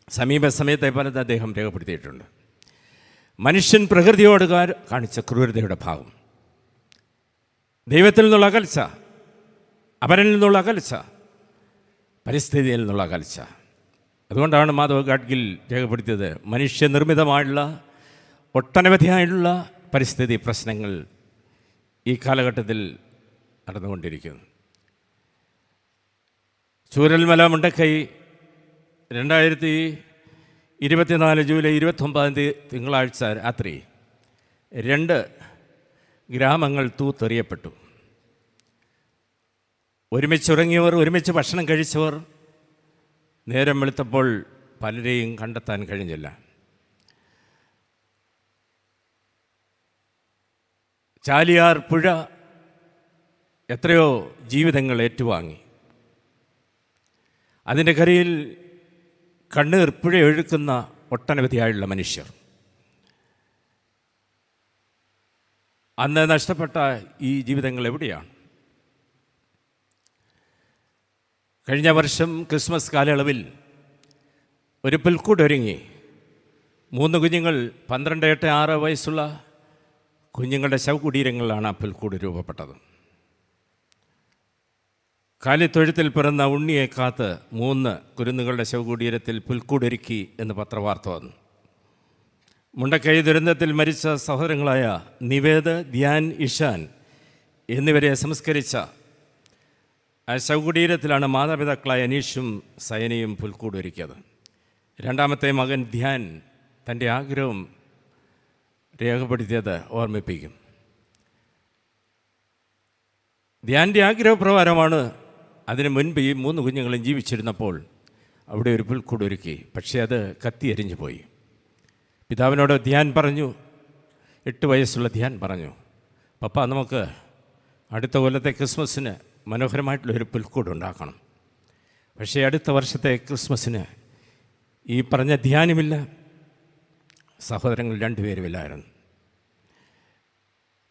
സമീപസമയത്തെ പലത് അദ്ദേഹം രേഖപ്പെടുത്തിയിട്ടുണ്ട്. മനുഷ്യൻ പ്രകൃതിയോട് കാണിച്ച ക്രൂരതയുടെ ഭാഗം, ദൈവത്തിൽ നിന്നുള്ള അകൽച്ച, അവരിൽ നിന്നുള്ള അകൽച്ച, പരിസ്ഥിതിയിൽ നിന്നുള്ള അകൽച്ച. അതുകൊണ്ടാണ് മാധവ് ഗാഡ്ഗിൽ രേഖപ്പെടുത്തിയത്, മനുഷ്യനിർമ്മിതമായുള്ള ഒട്ടനവധിയായുള്ള പരിസ്ഥിതി പ്രശ്നങ്ങൾ ഈ കാലഘട്ടത്തിൽ നടന്നുകൊണ്ടിരിക്കുന്നു. ചൂരൽമല മുണ്ടക്കൈ 2024 ജൂലൈ 29 തിങ്കളാഴ്ച രാത്രി 2 ഗ്രാമങ്ങൾ തൂത്തെറിയപ്പെട്ടു. ഒരുമിച്ചുറങ്ങിയവർ, ഒരുമിച്ച് ഭക്ഷണം കഴിച്ചവർ നേരം വെളുത്തപ്പോൾ പലരെയും കണ്ടെത്താൻ കഴിഞ്ഞില്ല. ചാലിയാർ പുഴ എത്രയോ ജീവിതങ്ങൾ ഏറ്റുവാങ്ങി. അതിൻ്റെ കരയിൽ കണ്ണീർ പുഴയൊഴുക്കുന്ന ഒട്ടനവധിയായുള്ള മനുഷ്യർ. അന്ന് നഷ്ടപ്പെട്ട ഈ ജീവിതങ്ങൾ എവിടെയാണ്? കഴിഞ്ഞ വർഷം ക്രിസ്മസ് കാലയളവിൽ ഒരു പുൽക്കൂടൊരുങ്ങി 3 കുഞ്ഞുങ്ങൾ, 12, 8, 6 വയസ്സുള്ള കുഞ്ഞുങ്ങളുടെ ശവകുടീരങ്ങളിലാണ് ആ പുൽക്കൂട് രൂപപ്പെട്ടത്. കാലിത്തൊഴുത്തിൽ പിറന്ന ഉണ്ണിയെ കാത്ത് 3 കുരുന്നുകളുടെ ശവകുടീരത്തിൽ പുൽക്കൂടൊരുക്കി എന്ന് പത്രവാർത്ത വന്നു. മുണ്ടക്കൈ ദുരന്തത്തിൽ മരിച്ച സഹോദരങ്ങളായ നിവേദ്, ധ്യാൻ, ഇഷാൻ എന്നിവരെ സംസ്കരിച്ച ആ ശവകുടീരത്തിലാണ് മാതാപിതാക്കളായ അനീഷും സയനയും പുൽക്കൂടൊരുക്കിയത്. 2ാമത്തെ മകൻ ധ്യാൻ തൻ്റെ ആഗ്രഹം രേഖപ്പെടുത്തിയത് ഓർമ്മിപ്പിക്കും. ധ്യാൻ്റെ ആഗ്രഹപ്രകാരമാണ് അതിനു മുൻപ് ഈ 3 കുഞ്ഞുങ്ങളും ജീവിച്ചിരുന്നപ്പോൾ അവിടെ ഒരു പുൽക്കൂടൊരുക്കി. പക്ഷേ അത് കത്തിയെരിഞ്ഞു പോയി. പിതാവിനോട് ധ്യാൻ പറഞ്ഞു, 8 വയസ്സുള്ള ധ്യാൻ പറഞ്ഞു, പപ്പ, നമുക്ക് അടുത്ത കൊല്ലത്തെ ക്രിസ്മസിന് മനോഹരമായിട്ടുള്ളൊരു പുൽക്കൂട് ഉണ്ടാക്കണം. പക്ഷേ അടുത്ത വർഷത്തെ ക്രിസ്മസിന് ഈ പറഞ്ഞ ധ്യാനുമില്ല, സഹോദരങ്ങൾ 2 പേരുമില്ലായിരുന്നു.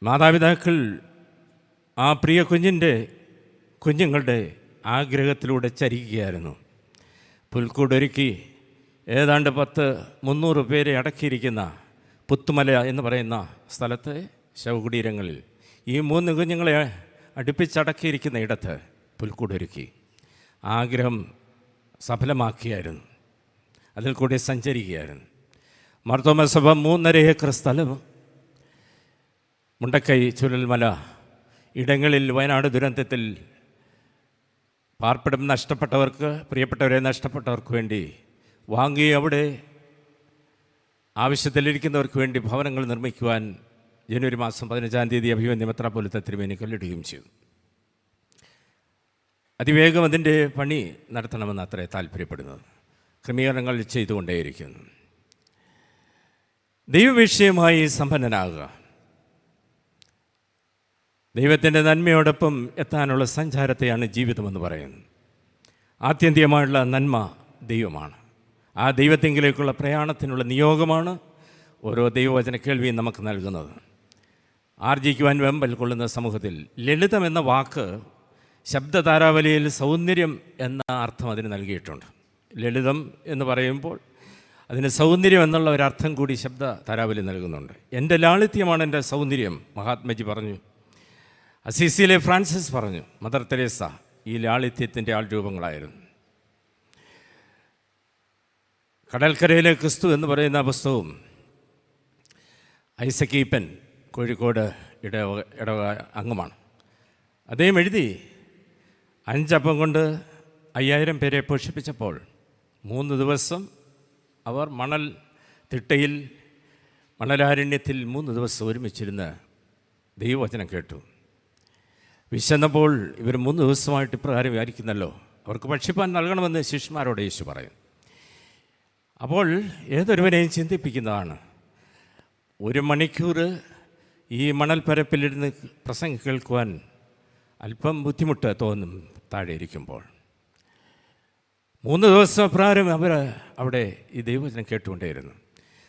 മാതാപിതാക്കൾ ആ പ്രിയ കുഞ്ഞുങ്ങളുടെ ആഗ്രഹത്തിലൂടെ ചരിക്കുകയായിരുന്നു. പുൽക്കൂടൊരുക്കി ഏതാണ്ട് 300 പേരെ അടക്കിയിരിക്കുന്ന പുത്തുമല എന്ന് പറയുന്ന സ്ഥലത്ത് ശവകുടീരങ്ങളിൽ ഈ 3 കുഞ്ഞുങ്ങളെ അടുപ്പിച്ചടക്കിയിരിക്കുന്ന ഇടത്ത് പുൽക്കൂടൊരുക്കി. ആഗ്രഹം സഫലമാക്കിയായിരുന്നു. അതിൽ കൂടെ സഞ്ചരിക്കുകയായിരുന്നു. മാർത്തോമാ സഭ 3.5 ഏക്കർ സ്ഥലം മുണ്ടക്കൈ ചുരൽമല ഇടങ്ങളിൽ വയനാട് ദുരന്തത്തിൽ പാർപ്പിടം നഷ്ടപ്പെട്ടവർക്ക്, പ്രിയപ്പെട്ടവരെ നഷ്ടപ്പെട്ടവർക്ക് വേണ്ടി വാങ്ങി അവിടെ ആവശ്യത്തിലിരിക്കുന്നവർക്ക് വേണ്ടി ഭവനങ്ങൾ നിർമ്മിക്കുവാൻ ജനുവരി മാസം 15-ാം തീയതി അഭിമന്യ മെത്രാപ്പോലീത്ത തിരുമേനി കല്ലിടുകയും ചെയ്തു. അതിവേഗം അതിൻ്റെ പണി നടത്തണമെന്ന് അത്രേ താല്പര്യപ്പെടുന്നത്. ക്രമീകരണങ്ങൾ ചെയ്തുകൊണ്ടേയിരിക്കുന്നു. ദൈവവിഷയമായി സമ്പന്നനാകുക, ദൈവത്തിൻ്റെ നന്മയോടൊപ്പം എത്താനുള്ള സഞ്ചാരത്തെയാണ് ജീവിതമെന്ന് പറയുന്നത്. ആത്യന്തികമായുള്ള നന്മ ദൈവമാണ്. ആ ദൈവത്തെങ്കിലേക്കുള്ള പ്രയാണത്തിനുള്ള നിയോഗമാണ് ഓരോ ദൈവവചന കേൾവിയും നമുക്ക് നൽകുന്നത്. ആർജിക്കുവാൻ വെമ്പൽ കൊള്ളുന്ന സമൂഹത്തിൽ ലളിതം എന്ന വാക്ക് ശബ്ദതാരാവലിയിൽ സൗന്ദര്യം എന്ന അർത്ഥം അതിന് നൽകിയിട്ടുണ്ട്. ലളിതം എന്ന് പറയുമ്പോൾ അതിന് സൗന്ദര്യം എന്നുള്ള ഒരർത്ഥം കൂടി ശബ്ദ താരാവലി നൽകുന്നുണ്ട്. എൻ്റെ ലാളിത്യമാണ് എൻ്റെ സൗന്ദര്യം, മഹാത്മജി പറഞ്ഞു. അസീസിയിലെ ഫ്രാൻസിസ് പറഞ്ഞു. മദർ തെരേസ ഈ ലാളിത്യത്തിൻ്റെ ആൾ രൂപങ്ങളായിരുന്നു. കടൽക്കരയിലെ ക്രിസ്തു എന്ന് പറയുന്ന പുസ്തകവും ഐസക് ഈപ്പൻ കോഴിക്കോട് ഇടവക അംഗമാണ്. അദ്ദേഹം എഴുതി 5 അപ്പം കൊണ്ട് 5000 പേരെ പോഷിപ്പിച്ചപ്പോൾ 3 ദിവസം അവർ മണൽ തിട്ടയിൽ മണലാരണ്യത്തിൽ 3 ദിവസം ഒരുമിച്ചിരുന്ന് ദൈവവചനം കേട്ടു. വിശന്നപ്പോൾ ഇവർ 3 ദിവസമായിട്ട് ഇപ്രകാരം വിചാരിക്കുന്നല്ലോ, അവർക്ക് ഭക്ഷിപ്പാൻ നൽകണമെന്ന് ശിഷ്യന്മാരോട് യേശു പറയും. അപ്പോൾ ഏതൊരുവനെയും ചിന്തിപ്പിക്കുന്നതാണ്. 1 മണിക്കൂർ ഈ മണൽപ്പരപ്പിലിരുന്ന് പ്രസംഗം കേൾക്കുവാൻ അല്പം ബുദ്ധിമുട്ട് തോന്നും താഴെ ഇരിക്കുമ്പോൾ. 3 ദിവസം പ്രാരം അവർ അവിടെ ഈ ദൈവവചനം കേട്ടുകൊണ്ടേയിരുന്നു.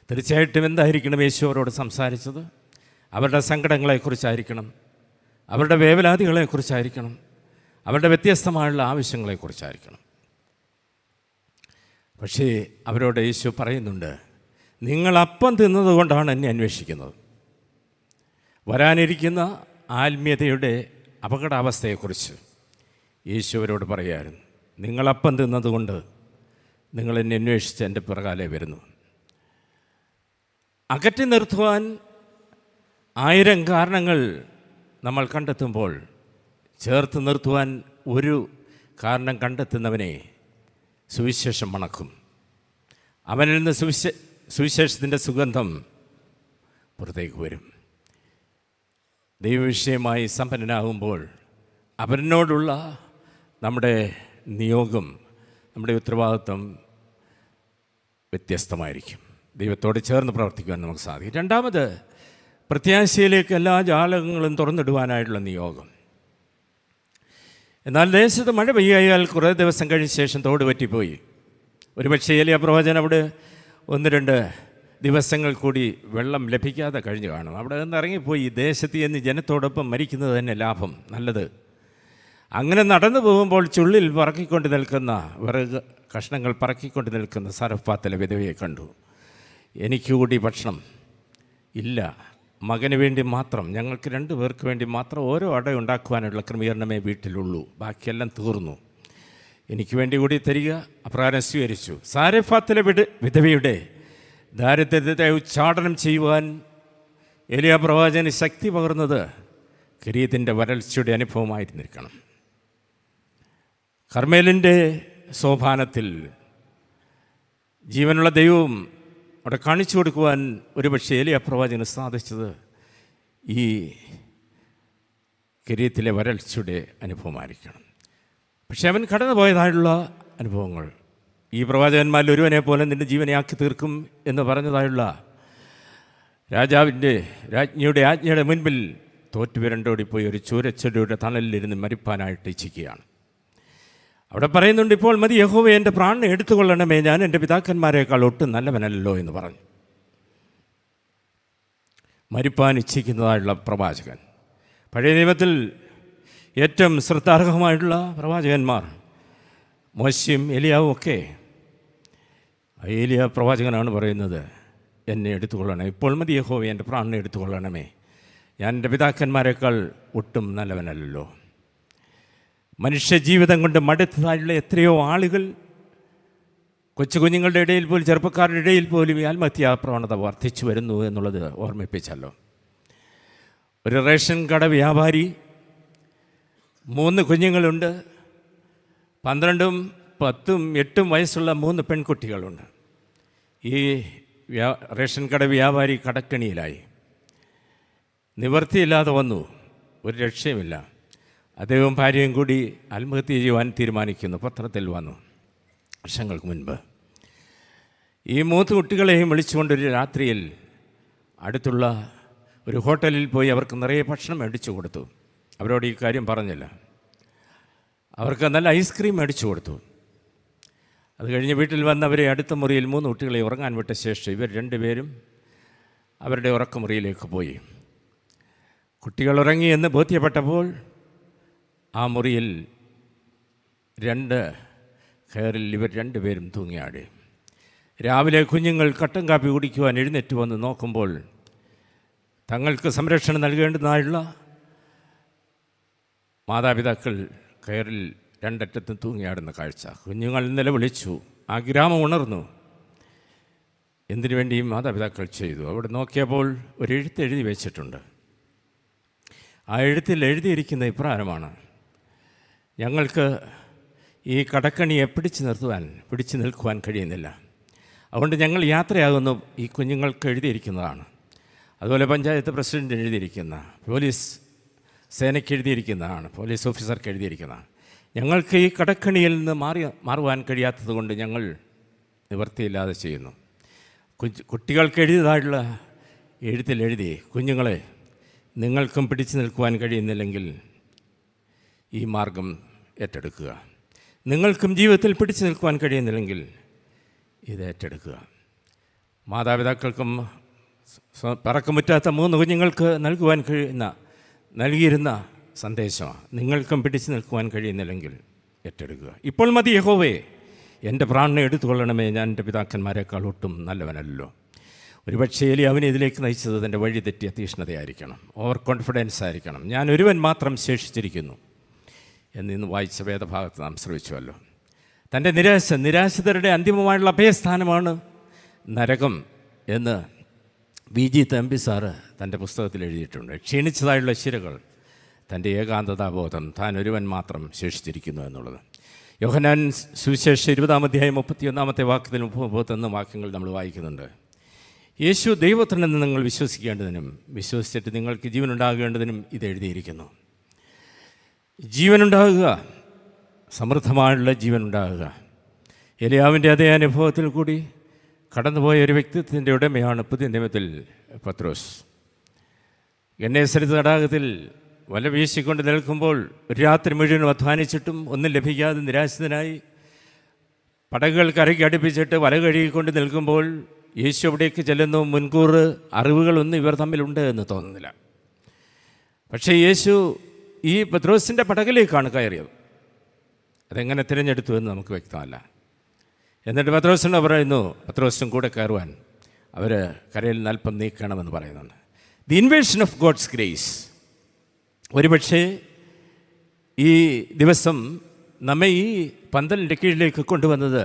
തീർച്ചയായിട്ടും എന്തായിരിക്കണം യേശു അവരോട് സംസാരിച്ചത്? അവരുടെ സങ്കടങ്ങളെക്കുറിച്ചായിരിക്കണം, അവരുടെ വേവലാതികളെക്കുറിച്ചായിരിക്കണം, അവരുടെ വ്യത്യസ്തമായുള്ള ആവശ്യങ്ങളെക്കുറിച്ചായിരിക്കണം. പക്ഷേ അവരോട് യേശു പറയുന്നുണ്ട്, നിങ്ങൾ അപ്പം തിന്നതുകൊണ്ടാണ് എന്നെ അന്വേഷിക്കുന്നത്. വരാനിരിക്കുന്ന ആത്മീയതയുടെ അപകടാവസ്ഥയെക്കുറിച്ച് യേശു അവരോട് പറയുകയായിരുന്നു. നിങ്ങളപ്പം തിന്നതുകൊണ്ട് നിങ്ങൾ എന്നെ അന്വേഷിച്ച് എൻ്റെ പിറകാലെ വരുന്നു. അകറ്റി നിർത്തുവാൻ 1000 കാരണങ്ങൾ നമ്മൾ കണ്ടെത്തുമ്പോൾ ചേർത്ത് നിർത്തുവാൻ ഒരു കാരണം കണ്ടെത്തുന്നവനെ സുവിശേഷം മണക്കും. അവനിൽ നിന്ന് സുവിശേഷത്തിൻ്റെ സുഗന്ധം പുറത്തേക്ക് വരും. ദൈവവിഷയമായി സമ്പന്നനാകുമ്പോൾ അവനോടുള്ള നമ്മുടെ നിയോഗം, നമ്മുടെ ഉത്തരവാദിത്വം വ്യത്യസ്തമായിരിക്കും. ദൈവത്തോട് ചേർന്ന് പ്രവർത്തിക്കുവാൻ നമുക്ക് സാധിക്കും. രണ്ടാമത്, പ്രത്യാശയിലേക്ക് എല്ലാ ജാലകങ്ങളും തുറന്നിടുവാനായിട്ടുള്ള നിയോഗം. എന്നാൽ ദേശത്ത് മഴ പെയ്യാൽ കുറേ ദിവസം കഴിഞ്ഞ ശേഷം തോട് പറ്റിപ്പോയി. ഒരുപക്ഷേ ഏലിയാ പ്രവാചകൻ അവിടെ 1-2 ദിവസങ്ങൾ കൂടി വെള്ളം ലഭിക്കാതെ കഴിഞ്ഞു കാണും. അവിടെ നിന്ന് ഇറങ്ങിപ്പോയി. ദേശത്ത് ചെന്ന് ജനത്തോടൊപ്പം മരിക്കുന്നത് തന്നെ ലാഭം, നല്ലത്. അങ്ങനെ നടന്നു പോകുമ്പോൾ ചുള്ളിൽ പറക്കിക്കൊണ്ട് നിൽക്കുന്ന വിറക് കഷ്ണങ്ങൾ പറക്കിക്കൊണ്ട് നിൽക്കുന്ന സരഫാത്തിലെ വിധവയെ കണ്ടു. എനിക്ക് കൂടി ഭക്ഷണം ഇല്ല, മകന് വേണ്ടി മാത്രം, ഞങ്ങൾക്ക് 2 പേർക്ക് വേണ്ടി മാത്രം ഓരോ അട ഉണ്ടാക്കുവാനുള്ള ക്രമീകരണമേ വീട്ടിലുള്ളൂ, ബാക്കിയെല്ലാം തീർന്നു, എനിക്ക് വേണ്ടി കൂടി തരിക. അപ്രകാരം സ്വീകരിച്ചു. സാരഫാത്തിലെ വിധവയുടെ ദാരിദ്ര്യത്തെ ഉച്ചാടനം ചെയ്യുവാൻ ഏലിയാ പ്രവാചകന് ശക്തി പകർന്നത് കിരീടത്തിൻ്റെ വരൾച്ചയുടെ അനുഭവമായിരുന്നിരിക്കണം. കർമ്മേലിൻ്റെ സോപാനത്തിൽ ജീവനുള്ള ദൈവവും അവിടെ കാണിച്ചു കൊടുക്കുവാൻ ഒരുപക്ഷെ ഏലിയാ പ്രവാചകന് സാധിച്ചത് ഈ കിരീടത്തിലെ വരൾച്ചയുടെ അനുഭവമായിരിക്കണം. പക്ഷെ അവൻ കടന്നു പോയതായുള്ള അനുഭവങ്ങൾ, ഈ പ്രവാചകന്മാരിൽ ഒരുവനെ പോലെ നിൻ്റെ ജീവനെയാക്കി തീർക്കും എന്ന് പറഞ്ഞതായുള്ള രാജ്ഞിയുടെ ആജ്ഞയുടെ മുൻപിൽ തോറ്റുവിരണ്ടോടിപ്പോയി ഒരു ചൂരച്ചെടിയുടെ തണലിലിരുന്ന് മരിപ്പാനായിട്ട് ഇച്ഛിക്കുകയാണ്. അവിടെ പറയുന്നുണ്ട്, ഇപ്പോൾ മതി യഹോവേ, എൻ്റെ പ്രാണനെ എടുത്തുകൊള്ളണമേ, ഞാൻ എൻ്റെ പിതാക്കന്മാരെക്കാൾ ഒട്ടും നല്ലവനല്ലോ എന്ന് പറഞ്ഞു. മരിപ്പാൻ ഇച്ഛിക്കുന്നതായുള്ള പ്രവാചകൻ. പഴയ നിയമത്തിൽ ഏറ്റവും ശ്രദ്ധാർഹമായിട്ടുള്ള പ്രവാചകന്മാർ മോശയും എലിയാവും ഒക്കെ. ഏലിയാ പ്രവാചകനാണ് പറയുന്നത്, എന്നെ എടുത്തുകൊള്ളണമേ, ഇപ്പോൾ മതി യഹോവേ, എൻ്റെ പ്രാണനെ എടുത്തുകൊള്ളണമേ, ഞാൻ എൻ്റെ പിതാക്കന്മാരെക്കാൾ ഒട്ടും നല്ലവനല്ലോ. മനുഷ്യജീവിതം കൊണ്ട് മടുത്തതായുള്ള എത്രയോ ആളുകൾ, കൊച്ചു കുഞ്ഞുങ്ങളുടെ ഇടയിൽ പോലും ചെറുപ്പക്കാരുടെ ഇടയിൽ പോലും ഈ ആത്മഹത്യാ പ്രവണത വർദ്ധിച്ചു വരുന്നു എന്നുള്ളത് ഓർമ്മിപ്പിച്ചല്ലോ. ഒരു റേഷൻ കട വ്യാപാരി 3 കുഞ്ഞുങ്ങളുണ്ട്. 12ഉം 10ഉം 8ഉം വയസ്സുള്ള 3 പെൺകുട്ടികളുണ്ട്. ഈ റേഷൻ കട വ്യാപാരി കടക്കണിയിലായി. നിവൃത്തിയില്ലാതെ വന്നു, ഒരു രക്ഷയുമില്ല. അദ്ദേഹവും ഭാര്യയും കൂടി ആത്മഹത്യ ചെയ്യുവാൻ തീരുമാനിക്കുന്നു. പത്രത്തിൽ വന്നു വർഷങ്ങൾക്ക് മുൻപ്. ഈ 3 കുട്ടികളെയും വിളിച്ചുകൊണ്ടൊരു രാത്രിയിൽ അടുത്തുള്ള ഒരു ഹോട്ടലിൽ പോയി അവർക്ക് നിറയെ ഭക്ഷണം മേടിച്ചു കൊടുത്തു. അവരോട് ഈ കാര്യം പറഞ്ഞില്ല. അവർക്ക് നല്ല ഐസ്ക്രീം മേടിച്ചു കൊടുത്തു. അത് കഴിഞ്ഞ് വീട്ടിൽ വന്ന് അവരെ അടുത്ത മുറിയിൽ 3 കുട്ടികളെ ഉറങ്ങാൻ വിട്ട ശേഷം ഇവർ 2 പേരും അവരുടെ ഉറക്കമുറിയിലേക്ക് പോയി. കുട്ടികൾ ഉറങ്ങിയെന്ന് ബോധ്യപ്പെട്ടപ്പോൾ ആ മുറിയിൽ 2 കയറിൽ ഇവർ 2 പേരും തൂങ്ങിയാടി. രാവിലെ കുഞ്ഞുങ്ങൾ കട്ടൻ കാപ്പി കുടിക്കുവാൻ എഴുന്നേറ്റ് വന്ന് നോക്കുമ്പോൾ തങ്ങൾക്ക് സംരക്ഷണം നൽകേണ്ടതായുള്ള മാതാപിതാക്കൾ കയറിൽ 2 അറ്റത്തും തൂങ്ങിയാടുന്ന കാഴ്ച. കുഞ്ഞുങ്ങൾ നിലവിളിച്ചു. ആ ഗ്രാമം ഉണർന്നു. എന്തിനു വേണ്ടിയും മാതാപിതാക്കൾ ചെയ്തു. അവിടെ നോക്കിയപ്പോൾ ഒരു എഴുത്ത് എഴുതി വെച്ചിട്ടുണ്ട്. ആ എഴുത്തിൽ എഴുതിയിരിക്കുന്ന ഇപ്രകാരമാണ്: ഞങ്ങൾക്ക് ഈ കടക്കണിയെ പിടിച്ചു നിൽക്കുവാൻ കഴിയുന്നില്ല. അതുകൊണ്ട് ഞങ്ങൾ യാത്രയാകുന്നു. ഈ കുഞ്ഞുങ്ങൾക്ക് എഴുതിയിരിക്കുന്നതാണ്. അതുപോലെ പഞ്ചായത്ത് പ്രസിഡന്റ് എഴുതിയിരിക്കുന്ന, പോലീസ് സേനയ്ക്ക് എഴുതിയിരിക്കുന്നതാണ്, പോലീസ് ഓഫീസർക്ക് എഴുതിയിരിക്കുന്നതാണ്. ഞങ്ങൾക്ക് ഈ കടക്കണിയിൽ നിന്ന് മാറുവാൻ കഴിയാത്തത് കൊണ്ട് ഞങ്ങൾ നിവൃത്തിയില്ലാതെ ചെയ്യുന്നു. കുട്ടികൾക്ക് എഴുതിയതായിട്ടുള്ള എഴുത്തിൽ എഴുതി, കുഞ്ഞുങ്ങളെ, നിങ്ങൾക്കും പിടിച്ചു നിൽക്കുവാൻ കഴിയുന്നില്ലെങ്കിൽ ഈ മാർഗം ഏറ്റെടുക്കുക. നിങ്ങൾക്കും ജീവിതത്തിൽ പിടിച്ചു നിൽക്കുവാൻ കഴിയുന്നില്ലെങ്കിൽ ഇത് ഏറ്റെടുക്കുക. മാതാപിതാക്കൾക്കും പറക്കമുറ്റാത്ത 3 കുഞ്ഞുങ്ങൾക്ക് നൽകിയിരുന്ന സന്ദേശമാണ്: നിങ്ങൾക്കും പിടിച്ചു നിൽക്കുവാൻ കഴിയുന്നില്ലെങ്കിൽ ഏറ്റെടുക്കുക. ഇപ്പോൾ മതി യഹോവേ, എൻ്റെ പ്രാണനെ എടുത്തുകൊള്ളണമേ. ഞാൻ എൻ്റെ പിതാക്കന്മാരെക്കാൾ ഒട്ടും നല്ലവനല്ലോ. ഒരുപക്ഷേ അവനെ ഇതിലേക്ക് നയിച്ചത് തൻ്റെ വഴി തെറ്റിയ തീഷ്ണതയായിരിക്കണം, ഓവർ കോൺഫിഡൻസ് ആയിരിക്കണം. ഞാൻ ഒരുവൻ മാത്രം ശേഷിച്ചിരിക്കുന്നു എന്നിന്ന് വായിച്ച വേദഭാഗത്ത് നാം ശ്രമിച്ചുവല്ലോ. തൻ്റെ നിരാശിതരുടെ അന്തിമമായുള്ള അഭയസ്ഥാനമാണ് നരകം എന്ന് BG തമ്പി സാറ് തൻ്റെ പുസ്തകത്തിൽ എഴുതിയിട്ടുണ്ട്. ക്ഷീണിച്ചതായുള്ള ശിരകൾ, തൻ്റെ ഏകാന്തതാബോധം, താൻ ഒരുവൻ മാത്രം ശേഷിച്ചിരിക്കുന്നു എന്നുള്ളത്. യോഹന്നാൻ സുവിശേഷം 20-ാം അധ്യായം 31-ാമത്തെ വാക്യത്തിൽ 31 വാക്യങ്ങൾ നമ്മൾ വായിക്കുന്നുണ്ട്. യേശു ദൈവത്തിനെന്ന് നിങ്ങൾ വിശ്വസിക്കേണ്ടതിനും വിശ്വസിച്ചിട്ട് നിങ്ങൾക്ക് ജീവനുണ്ടാകേണ്ടതിനും ഇത് എഴുതിയിരിക്കുന്നു. ജീവനുണ്ടാകുക, സമൃദ്ധമായുള്ള ജീവനുണ്ടാകുക. എലിയാവിൻ്റെ അതേ അനുഭവത്തിൽ കൂടി കടന്നുപോയ ഒരു വ്യക്തിത്വത്തിൻ്റെ ഉടമയാണ് പുതിയ നിയമത്തിൽ പത്രോസ്. ഗന്നേസരത്ത് തടാകത്തിൽ വല വീശിക്കൊണ്ട് നിൽക്കുമ്പോൾ ഒരു രാത്രി മുഴുവൻ അധ്വാനിച്ചിട്ടും ഒന്നും ലഭിക്കാതെ നിരാശിതനായി പടകുകൾ കരയ്ക്ക് അടുപ്പിച്ചിട്ട് വല കഴുകിക്കൊണ്ട് നിൽക്കുമ്പോൾ യേശു അവിടേക്ക് ചെല്ലുന്നു. മുൻകൂർ അറിവുകളൊന്നും ഇവർ തമ്മിലുണ്ട് എന്ന് തോന്നുന്നില്ല. പക്ഷേ യേശു ഈ പത്രോസിൻ്റെ പടകിലേക്കാണ് കയറിയത്. അതെങ്ങനെ തിരഞ്ഞെടുത്തു എന്ന് നമുക്ക് വ്യക്തമല്ല. എന്നിട്ട് പത്രോസിനോട് പറയുന്നു, പത്രോസും കൂടെ കയറുവാൻ. അവർ കരയിൽ നിന്ന് അല്പം നീക്കണമെന്ന് പറയുന്നുണ്ട്. The invasion of God's grace. ഒരുപക്ഷേ ഈ ദിവസം നമ്മെ ഈ പന്തലിൻ്റെ കീഴിലേക്ക് കൊണ്ടുവന്നത്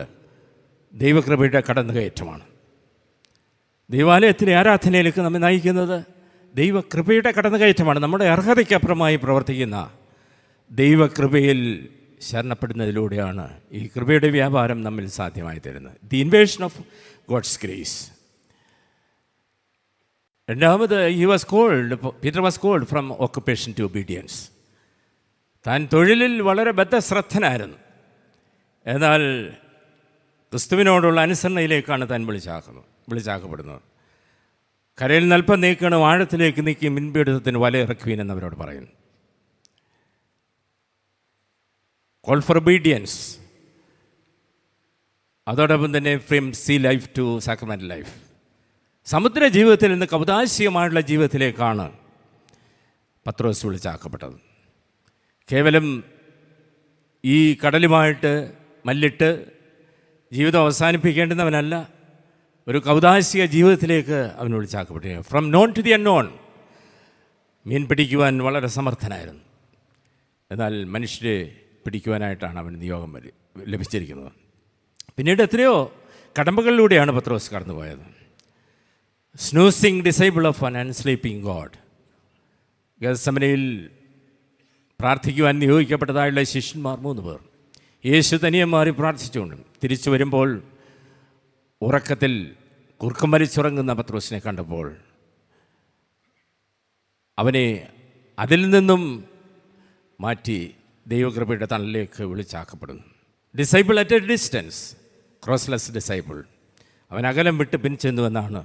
ദൈവകൃപയുടെ കടന്നുകയറ്റമാണ്. ദൈവാലയത്തിലെ ആരാധനയിലേക്ക് നമ്മെ നയിക്കുന്നത് ദൈവകൃപയുടെ കടന്നുകയറ്റമാണ്. നമ്മുടെ അർഹതയ്ക്കപ്പുറമായി പ്രവർത്തിക്കുന്ന ദൈവകൃപയിൽ ശരണപ്പെടുന്നതിലൂടെയാണ് ഈ കൃപയുടെ വ്യാപാരം നമ്മിൽ സാധ്യമായി തരുന്നത്. The invasion of God's grace. രണ്ടാമത്, Peter was called from occupation to obedience. താൻ തൊഴിലിൽ വളരെ ബദ്ധശ്രദ്ധനായിരുന്നു. എന്നാൽ ക്രിസ്തുവിനോടുള്ള അനുസരണയിലേക്കാണ് താൻ വിളിച്ചാക്കപ്പെടുന്നത്. കരയിൽ നിന്ന് അല്പം നീക്കണം, ആഴത്തിലേക്ക് നീക്കി മീൻപിടുത്തത്തിന് വല ഇറക്കുവീൻ എന്നവരോട് പറയുന്നു. Call for obedience. അതോടൊപ്പം തന്നെ from sea life to sacramental life. സമുദ്ര ജീവിതത്തിൽ നിന്ന് കൗതാശികമായുള്ള ജീവിതത്തിലേക്കാണ് പത്രോസ് വിളിച്ചാക്കപ്പെട്ടത്. കേവലം ഈ കടലുമായിട്ട് മല്ലിട്ട് ജീവിതം അവസാനിപ്പിക്കേണ്ടുന്നവനല്ല, ഒരു കൗതാശിക ജീവിതത്തിലേക്ക് അവൻ വിളിച്ചാക്കപ്പെട്ടു. From known to the unknown. മീൻ പിടിക്കുവാൻ വളരെ സമർത്ഥനായിരുന്നു. എന്നാൽ മനുഷ്യരെ പിടിക്കുവാനായിട്ടാണ് അവന് നിയോഗം ലഭിച്ചിരിക്കുന്നത്. പിന്നീട് എത്രയോ കടമ്പകളിലൂടെയാണ് പത്രോസ് കടന്നുപോയത്. സ്നൂസിങ് ഡിസൈബിൾ ഓഫ് ആൻ അൺസ്ലീപ്പിംഗ് ഗോഡ്. ഗെത്സമനയിൽ പ്രാർത്ഥിക്കുവാൻ നിയോഗിക്കപ്പെട്ടതായുള്ള ശിഷ്യന്മാർ 3 പേർ യേശു തനിയെ മാറി പ്രാർത്ഥിച്ചുകൊണ്ടും തിരിച്ചു വരുമ്പോൾ ഉറക്കത്തിൽ കുറുക്കം വലിച്ചുറങ്ങുന്ന പത്രോസിനെ കണ്ടപ്പോൾ അവനെ അതിൽ നിന്നും മാറ്റി ദൈവകൃപയുടെ തണലിലേക്ക് വിളിച്ചാക്കപ്പെടുന്നു. Disciple at a distance, crossless disciple. അവൻ അകലം വിട്ട് പിൻചെന്നുവെന്നാണ്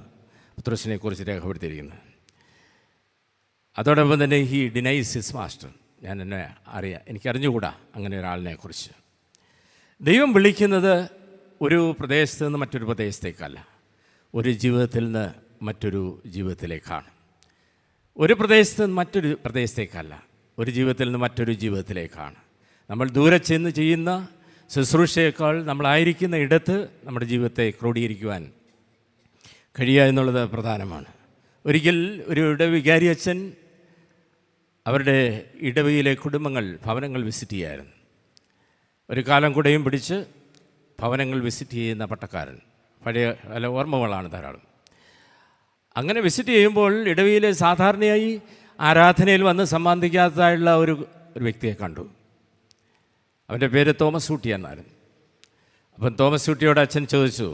പത്രോസിനെ കുറിച്ച് രേഖപ്പെടുത്തിയിരിക്കുന്നത്. അതോടൊപ്പം തന്നെ ഹി ഡിനൈസ് ഹിസ് മാസ്റ്റർ. എനിക്കറിഞ്ഞുകൂടാ അങ്ങനെ ഒരാളിനെ കുറിച്ച്. ദൈവം വിളിക്കുന്നത് ഒരു പ്രദേശത്ത് നിന്ന് മറ്റൊരു പ്രദേശത്തേക്കല്ല, ഒരു ജീവിതത്തിൽ നിന്ന് മറ്റൊരു ജീവിതത്തിലേക്കാണ്. ഒരു പ്രദേശത്ത് നിന്ന് മറ്റൊരു പ്രദേശത്തേക്കല്ല, ഒരു ജീവിതത്തിൽ നിന്ന് മറ്റൊരു ജീവിതത്തിലേക്കാണ്. നമ്മൾ ദൂരെ ചെന്ന് ചെയ്യുന്ന ശുശ്രൂഷയേക്കാൾ നമ്മളായിരിക്കുന്ന ഇടത്ത് നമ്മുടെ ജീവിതത്തെ ക്രോഡീകരിക്കുവാൻ കഴിയുക എന്നുള്ളത് പ്രധാനമാണ്. ഒരിക്കൽ ഒരു ഇടവികാരി അച്ഛൻ അവരുടെ ഇടവയിലെ ഭവനങ്ങൾ വിസിറ്റ് ചെയ്യായിരുന്നു. ഒരു കാലം കൂടെയും പിടിച്ച് ഭവനങ്ങൾ വിസിറ്റ് ചെയ്യുന്ന പട്ടക്കാരൻ. പഴയ പല ഓർമ്മകളാണ് ധാരാളം. അങ്ങനെ വിസിറ്റ് ചെയ്യുമ്പോൾ ഇടവയിലെ സാധാരണയായി ആരാധനയിൽ വന്ന് സംബന്ധിക്കാത്തതായുള്ള ഒരു വ്യക്തിയെ കണ്ടു. അവൻ്റെ പേര് തോമസ് ഊട്ടി എന്നായിരുന്നു. അപ്പം തോമസ് ഊട്ടിയോട് അച്ഛൻ ചോദിച്ചു,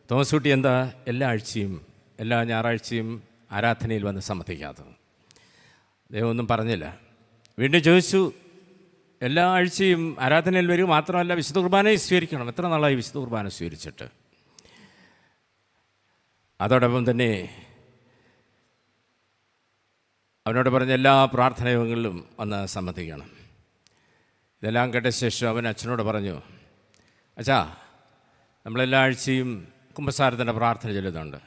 തോമസ് ഊട്ടി എന്താ എല്ലാ ഞായറാഴ്ചയും ആരാധനയിൽ വന്ന് സംബന്ധിക്കാത്തത്? അദ്ദേഹം ഒന്നും പറഞ്ഞില്ല. വീണ്ടും ചോദിച്ചു, എല്ലാ ആഴ്ചയും ആരാധനയിൽ വരിക മാത്രമല്ല വിശുദ്ധ കുർബാനയും സ്വീകരിക്കണം. എത്ര നാളായി വിശുദ്ധ കുർബാന സ്വീകരിച്ചിട്ട്? അതോടൊപ്പം തന്നെ അവനോട് പറഞ്ഞ എല്ലാ പ്രാർത്ഥനയോഗങ്ങളിലും വന്ന് സംബന്ധിക്കണം. ഇതെല്ലാം കേട്ട ശേഷം അവൻ അച്ഛനോട് പറഞ്ഞു, അച്ഛാ, നമ്മളെല്ലാ ആഴ്ചയും കുമ്പസാരത്തിൻ്റെ പ്രാർത്ഥന ചൊല്ലുന്നുണ്ട്.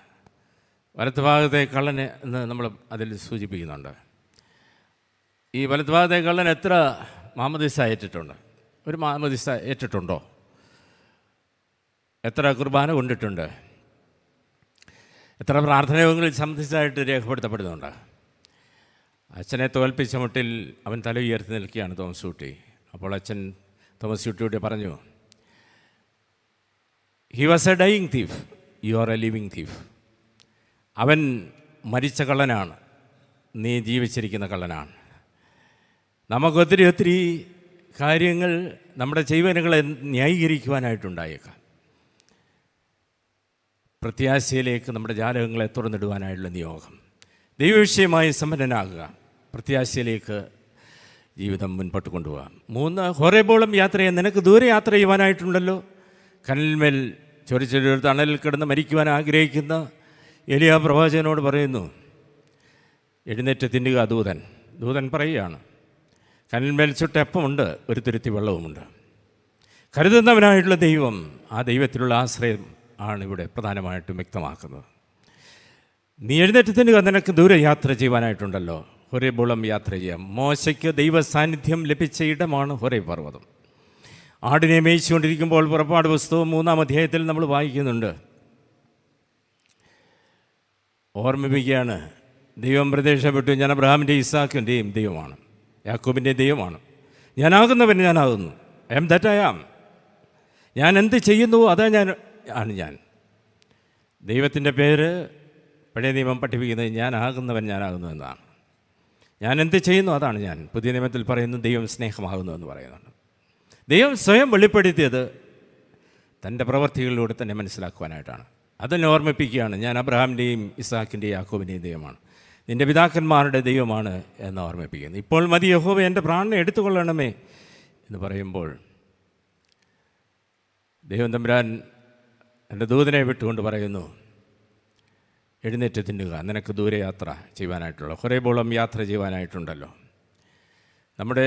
വലത്തുഭാഗത്തെ കള്ളന് എന്ന് നമ്മൾ അതിൽ സൂചിപ്പിക്കുന്നുണ്ട്. ഈ വലത്തുഭാഗത്തെ കള്ളൻ എത്ര മാമോദീസ ഏറ്റിട്ടുണ്ട്? ഒരു മാമോദീസ ഏറ്റിട്ടുണ്ടോ? എത്ര കുർബാന കൊണ്ടിട്ടുണ്ട്? എത്ര പ്രാർത്ഥനയോഗങ്ങളിൽ സംബന്ധിച്ചായിട്ട് രേഖപ്പെടുത്തപ്പെടുന്നുണ്ട്? അച്ഛനെ തോൽപ്പിച്ച മുട്ടിൽ അവൻ തല ഉയർത്തി നിൽക്കുകയാണ് തോമസ് ഊട്ടി. അപ്പോൾ അച്ഛൻ തോമസ് ഊട്ടിയോട് പറഞ്ഞു, he was a dying thief, you are a living thief. അവൻ മരിച്ച കള്ളനാണ്, നീ ജീവിച്ചിരിക്കുന്ന കള്ളനാണ്. നമുക്കൊത്തിരി കാര്യങ്ങൾ നമ്മുടെ ജീവനുകളെ ന്യായീകരിക്കുവാനായിട്ടുണ്ടായേക്കാം. പ്രത്യാശയിലേക്ക് നമ്മുടെ ജാലകങ്ങളെ തുറന്നിടുവാനായിട്ടുള്ള നിയോഗം. ദൈവവിഷയമായി സമ്പന്നനാകുക, പ്രത്യാശയിലേക്ക് ജീവിതം മുൻപോട്ട് കൊണ്ടുപോകാം. 3 ഹോറേബോളം യാത്ര ചെയ്യാൻ നിനക്ക് ദൂരെ യാത്ര ചെയ്യുവാനായിട്ടുണ്ടല്ലോ. കനലിന്മേൽ ചൊരിച്ചൊരു തണലിൽ കിടന്ന് മരിക്കുവാൻ ആഗ്രഹിക്കുന്ന എലിയാ പ്രവാചകനോട് പറയുന്നു, എഴുന്നേറ്റ് തിന്നുക. ദൂതൻ പറയുകയാണ്, കനലിന്മേൽ ചുട്ടപ്പമുണ്ട്, ഒരു തുരുത്തി വെള്ളവുമുണ്ട്. കരുതുന്നവനായിട്ടുള്ള ദൈവം, ആ ദൈവത്തിലുള്ള ആശ്രയം ആണ് ഇവിടെ പ്രധാനമായിട്ടും വ്യക്തമാക്കുന്നത്. നീ എഴുന്നേറ്റ് തിന്നുക, നിനക്ക് ദൂരെ യാത്ര ചെയ്യുവാനായിട്ടുണ്ടല്ലോ. ഹൊരേബോളം യാത്ര ചെയ്യാം. മോശയ്ക്ക് ദൈവ സാന്നിധ്യം ലഭിച്ച ഇടമാണ് ഹൊരേബ് പർവ്വതം. ആടിനെ മേയിച്ചുകൊണ്ടിരിക്കുമ്പോൾ പുറപ്പാട് പുസ്തകം 3-ാം അധ്യായത്തിൽ നമ്മൾ വായിക്കുന്നുണ്ട്. ഓർമ്മിപ്പിക്കുകയാണ്, ദൈവം പ്രത്യക്ഷപ്പെട്ടു, ഞാൻ അബ്രഹാമിൻ്റെയും ഇസാക്കിൻ്റെയും ദൈവമാണ്, യാക്കോബിൻ്റെ ദൈവമാണ്. ഞാനാകുന്നവൻ ഞാനാകുന്നു. I am that I am. ഞാൻ എന്ത് ചെയ്യുന്നുവോ അതാ ഞാൻ. ദൈവത്തിൻ്റെ പേര് പഴയ നിയമം പഠിപ്പിക്കുന്നത് ഞാനാകുന്നവൻ ഞാനാകുന്നു എന്നാണ്. ഞാൻ എന്ത് ചെയ്യുന്നു അതാണ് ഞാൻ. പുതിയ നിയമത്തിൽ പറയുന്നു ദൈവം സ്നേഹമാകുന്നു എന്ന് പറയുന്നുണ്ട്. ദൈവം സ്വയം വെളിപ്പെടുത്തിയത് തൻ്റെ പ്രവൃത്തികളിലൂടെ തന്നെ മനസ്സിലാക്കുവാനായിട്ടാണ്. അതിനെ ഓർമ്മിപ്പിക്കുകയാണ്, ഞാൻ അബ്രഹാമിൻ്റെയും ഇസാക്കിൻ്റെയും യാക്കോബിൻ്റെയും ദൈവമാണ്, നിൻ്റെ പിതാക്കന്മാരുടെ ദൈവമാണ് എന്ന് ഓർമ്മിപ്പിക്കുന്നു. ഇപ്പോൾ മതി യഹോവ എൻ്റെ പ്രാണനെ എടുത്തുകൊള്ളണമേ എന്ന് പറയുമ്പോൾ ദൈവം തമ്പുരാൻ എൻ്റെ ദൂതനെ വിട്ടുകൊണ്ട് പറയുന്നു, എഴുന്നേറ്റ് തിന്നുക, നിനക്ക് ദൂരെ യാത്ര ചെയ്യുവാനായിട്ടുള്ള ഹൊരേബോളം യാത്ര ചെയ്യുവാനായിട്ടുണ്ടല്ലോ. നമ്മുടെ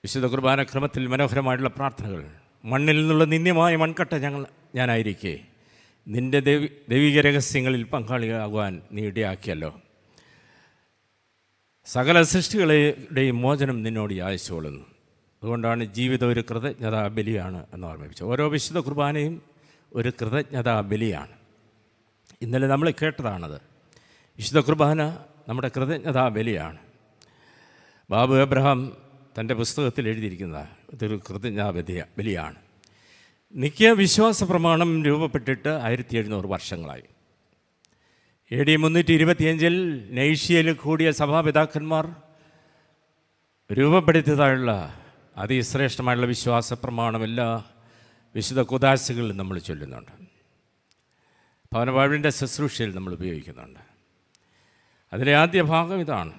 വിശുദ്ധ കുർബാന ക്രമത്തിൽ മനോഹരമായിട്ടുള്ള പ്രാർത്ഥനകൾ. മണ്ണിൽ നിന്നുള്ള നിന്ദ്യമായ മൺകട്ട ഞാനായിരിക്കെ നിൻ്റെ ദൈവിക രഹസ്യങ്ങളിൽ പങ്കാളിയാകുവാൻ നീ ഇടയാക്കിയല്ലോ. സകല സൃഷ്ടികളുടെയും മോചനം നിന്നോട് യാചിച്ചുകൊള്ളുന്നു. അതുകൊണ്ടാണ് ജീവിതം ഒരു കൃതജ്ഞതാ ബലിയാണ് എന്ന് ഓർമ്മിപ്പിച്ചത്. ഓരോ വിശുദ്ധ കുർബാനയും ഒരു കൃതജ്ഞതാ ബലിയാണ്. ഇന്നലെ നമ്മൾ കേട്ടതാണത്. വിശുദ്ധ കുർബാന നമ്മുടെ കൃതജ്ഞതാ ബലിയാണ്. ബാബു എബ്രഹാം തൻ്റെ പുസ്തകത്തിൽ എഴുതിയിരിക്കുന്നത് ഇതൊരു കൃതജ്ഞതാ ബലിയാണ്. നിത്യ വിശ്വാസ പ്രമാണം രൂപപ്പെട്ടിട്ട് 1700 വർഷങ്ങളായി. AD 325 നൈഷ്യയിൽ കൂടിയ സഭാപിതാക്കന്മാർ രൂപപ്പെടുത്തിയതായുള്ള അതിശ്രേഷ്ഠമായുള്ള വിശ്വാസ പ്രമാണം എല്ലാ വിശുദ്ധ കുദാശകളിലും നമ്മൾ ചൊല്ലുന്നുണ്ട്. ഭവനവാഴ്വിൻ്റെ ശുശ്രൂഷയിൽ നമ്മൾ ഉപയോഗിക്കുന്നുണ്ട്. അതിലെ ആദ്യ ഭാഗം ഇതാണ്: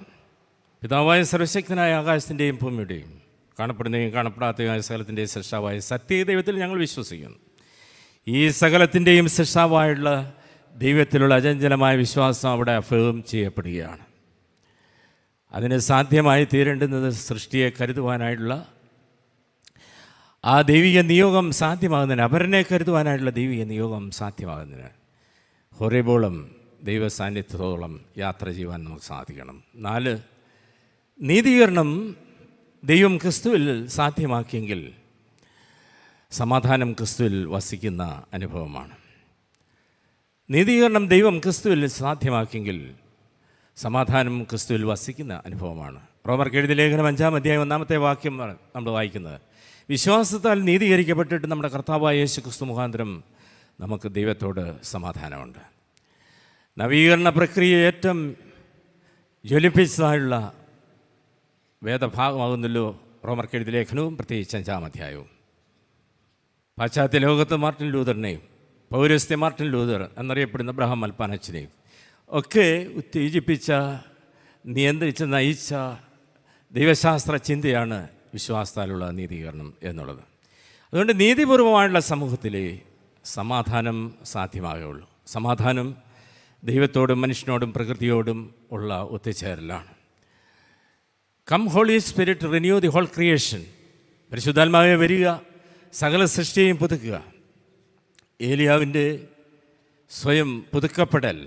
പിതാവായ സർവശക്തനായ ആകാശത്തിൻ്റെയും ഭൂമിയുടെയും കാണപ്പെടുന്നതും കാണപ്പെടാത്തതുമായ സകലത്തിൻ്റെയും സൃഷ്ടാവായ സത്യദൈവത്തിൽ ഞങ്ങൾ വിശ്വസിക്കുന്നു. ഈ സകലത്തിൻ്റെയും സൃഷ്ടാവായുള്ള ദൈവത്തിലുള്ള അചഞ്ചലമായ വിശ്വാസം അവിടെ അഫേം ചെയ്യപ്പെടുകയാണ്. അതിന് സാധ്യമായി തീരേണ്ടുന്നത് സൃഷ്ടിയെ കരുതുവാനായിട്ടുള്ള ആ ദൈവിക നിയോഗം സാധ്യമാകുന്നതിന്, അപരനെ കരുതുവാനായിട്ടുള്ള ദൈവിക നിയോഗം സാധ്യമാകുന്നതിന് ഹൊറേബോളം ദൈവ സാന്നിധ്യത്തോളം യാത്ര ചെയ്യുവാൻ നമുക്ക് സാധിക്കണം. 4, നീതീകരണം ദൈവം ക്രിസ്തുവിൽ സാധ്യമാക്കിയെങ്കിൽ സമാധാനം ക്രിസ്തുവിൽ വസിക്കുന്ന അനുഭവമാണ്. നീതീകരണം ദൈവം ക്രിസ്തുവിൽ സാധ്യമാക്കിയെങ്കിൽ സമാധാനം ക്രിസ്തുവിൽ വസിക്കുന്ന അനുഭവമാണ്. റോമർക്ക് എഴുതിയ ലേഖനം 5-ാം അധ്യായം 1-ാമത്തെ വാക്യം നമ്മൾ വായിക്കുന്നത്: വിശ്വാസത്താൽ നീതീകരിക്കപ്പെട്ടിട്ട് നമ്മുടെ കർത്താവായ യേശു ക്രിസ്തു മുഖാന്തരം നമുക്ക് ദൈവത്തോട് സമാധാനമുണ്ട്. നവീകരണ പ്രക്രിയ ഏറ്റവും ജ്വലിപ്പിച്ചതായുള്ള വേദഭാഗമാകുന്നല്ലോ റോമർക്ക് എഴുതിയ ലേഖനവും, പ്രത്യേകിച്ച് 5-ാം അധ്യായവും. പാശ്ചാത്യ ലോകത്ത് മാർട്ടിൻ ലൂതറിനെയും പൗരസ്ത്യ മാർട്ടിൻ ലൂതർ എന്നറിയപ്പെടുന്ന അബ്രഹാം മൽപ്പാനച്ചനെയും ഒക്കെ ഉത്തേജിപ്പിച്ച, നിയന്ത്രിച്ച് നയിച്ച ദൈവശാസ്ത്ര ചിന്തയാണ് വിശ്വാസത്താലുള്ള നീതീകരണം എന്നുള്ളത്. അതുകൊണ്ട് നീതിപൂർവമായുള്ള സമൂഹത്തിലെ സമാധാനം സാധ്യമാകുകയുള്ളൂ. സമാധാനം ദൈവത്തോടും മനുഷ്യനോടും പ്രകൃതിയോടും ഉള്ള ഒത്തുചേരലാണ്. Come Holy Spirit renew the whole creation. പരിശുദ്ധാത്മാവെ വരിക, സകല സൃഷ്ടിയെയും പുതുക്കുക. ഏലിയാവിൻ്റെ സ്വയം പുതുക്കപ്പെടൽ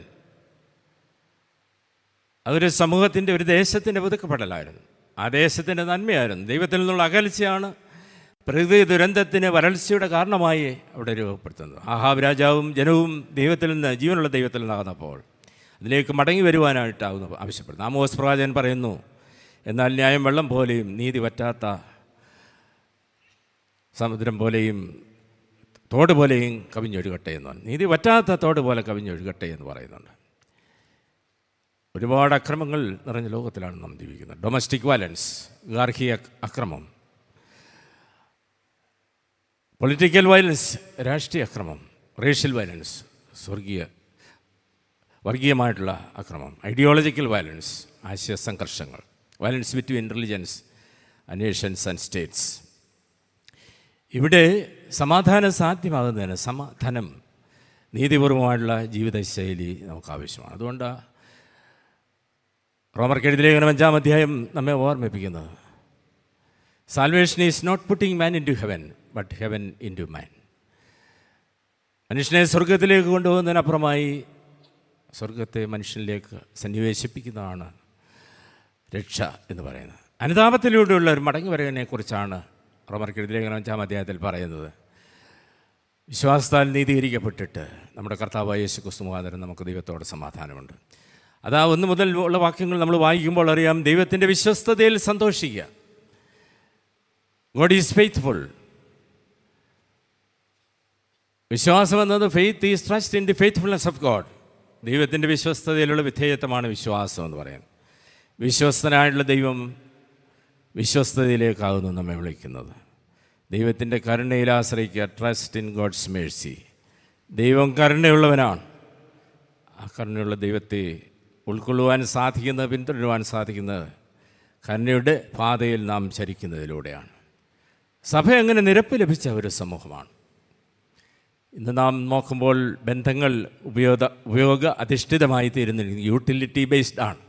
അതൊരു സമൂഹത്തിൻ്റെ, ഒരു ദേശത്തിൻ്റെ പുതുക്കപ്പെടലായിരുന്നു. ആ ദേശത്തിൻ്റെ നന്മയായിരുന്നു. ദൈവത്തിൽ നിന്നുള്ള അകൽച്ചയാണ് പ്രകൃതി ദുരന്തത്തിന് വരൾച്ചയുടെ കാരണമായി അവിടെ രൂപപ്പെടുത്തുന്നത്. ആഹാബ് രാജാവും ജനവും ദൈവത്തിൽ നിന്ന്, ജീവനുള്ള ദൈവത്തിൽ നിന്നാകുന്നപ്പോൾ അതിലേക്ക് മടങ്ങി വരുവാനായിട്ടാകുന്നു ആവശ്യപ്പെടുന്നത്. ആമോസ് പ്രവാചകൻ പറയുന്നു: എന്നാൽ ന്യായം വെള്ളം പോലെയും നീതി വറ്റാത്ത സമുദ്രം പോലെയും തോട് പോലെയും കവിഞ്ഞൊഴുകട്ടെ എന്ന് പറഞ്ഞു. നീതി വറ്റാത്ത തോട് പോലെ കവിഞ്ഞൊഴുകട്ടെ എന്ന് പറയുന്നുണ്ട്. ഒരുപാട് അക്രമങ്ങൾ നിറഞ്ഞ ലോകത്തിലാണ് നാം ജീവിക്കുന്നത്. ഡൊമസ്റ്റിക് വയലൻസ്, ഗാർഹിക അക്രമം, പൊളിറ്റിക്കൽ വയലൻസ്, രാഷ്ട്രീയ അക്രമം, റേഷ്യൽ വയലൻസ്, വർഗീയമായിട്ടുള്ള അക്രമം, ഐഡിയോളജിക്കൽ വയലൻസ്, ആശയ സംഘർഷങ്ങൾ, violence between religions, Nations and States. ഇവിടെ സമാധാനം സാധ്യമാകുന്നതിന് സമാധാനം, നീതിപൂർവമായിട്ടുള്ള ജീവിതശൈലി നമുക്ക് ആവശ്യമാണ്. അതുകൊണ്ട് റോമർക്ക് എഴുതിയ ലേഖനം 5-ാം അധ്യായം നമ്മെ ഓർമ്മിപ്പിക്കുന്നത്: salvation is not putting man into heaven but heaven into man. മനുഷ്യനെ സ്വർഗത്തിലേക്ക് കൊണ്ടുപോകുന്നതിനപ്പുറമായി സ്വർഗത്തെ മനുഷ്യനിലേക്ക് സന്നിവേശിപ്പിക്കുന്നതാണ് രക്ഷ എന്ന് പറയുന്നത്. അനുതാപത്തിലൂടെയുള്ള ഒരു മടങ്ങി വരവിനെക്കുറിച്ചാണ് റോമർക്ക് എഴുതിയ ലേഖനം 5-ാം അധ്യായത്തിൽ പറയുന്നത്. വിശ്വാസത്താൽ നീതീകരിക്കപ്പെട്ടിട്ട് നമ്മുടെ കർത്താവായ യേശു ക്രിസ്തു മുഖാന്തരം നമുക്ക് ദൈവത്തോട് സമാധാനമുണ്ട്. അതാ 1 മുതൽ ഉള്ള വാക്യങ്ങൾ നമ്മൾ വായിക്കുമ്പോൾ അറിയാം, ദൈവത്തിൻ്റെ വിശ്വസ്തതയിൽ സന്തോഷിക്കുക. God is faithful. വിശ്വാസം എന്നത് faith is trust in the faithfulness of God. ദൈവത്തിൻ്റെ വിശ്വസ്തതയിലുള്ള വിധേയത്വമാണ് വിശ്വാസം എന്ന് പറയുന്നത്. വിശ്വസ്തനായിട്ടുള്ള ദൈവം വിശ്വസ്തതയിലേക്കാകുന്നു നമ്മെ വിളിക്കുന്നത്. ദൈവത്തിൻ്റെ കരുണയിൽ ആശ്രയിക്കുക. Trust in God's mercy. ദൈവം കരുണയുള്ളവനാണ്. ആ കരുണയുള്ള ദൈവത്തെ ഉൾക്കൊള്ളുവാൻ സാധിക്കുന്നത്, പിന്തുടരുവാൻ സാധിക്കുന്നത് കരുണയുടെ പാതയിൽ നാം ചരിക്കുന്നതിലൂടെയാണ്. സഭ അങ്ങനെ നിരപ്പ് ലഭിച്ച ഒരു സമൂഹമാണ്. ഇന്ന് നാം നോക്കുമ്പോൾ ബന്ധങ്ങൾ ഉപയോഗ അധിഷ്ഠിതമായി തീരുന്നില്ല. യൂട്ടിലിറ്റി ബേസ്ഡ് ആണ്.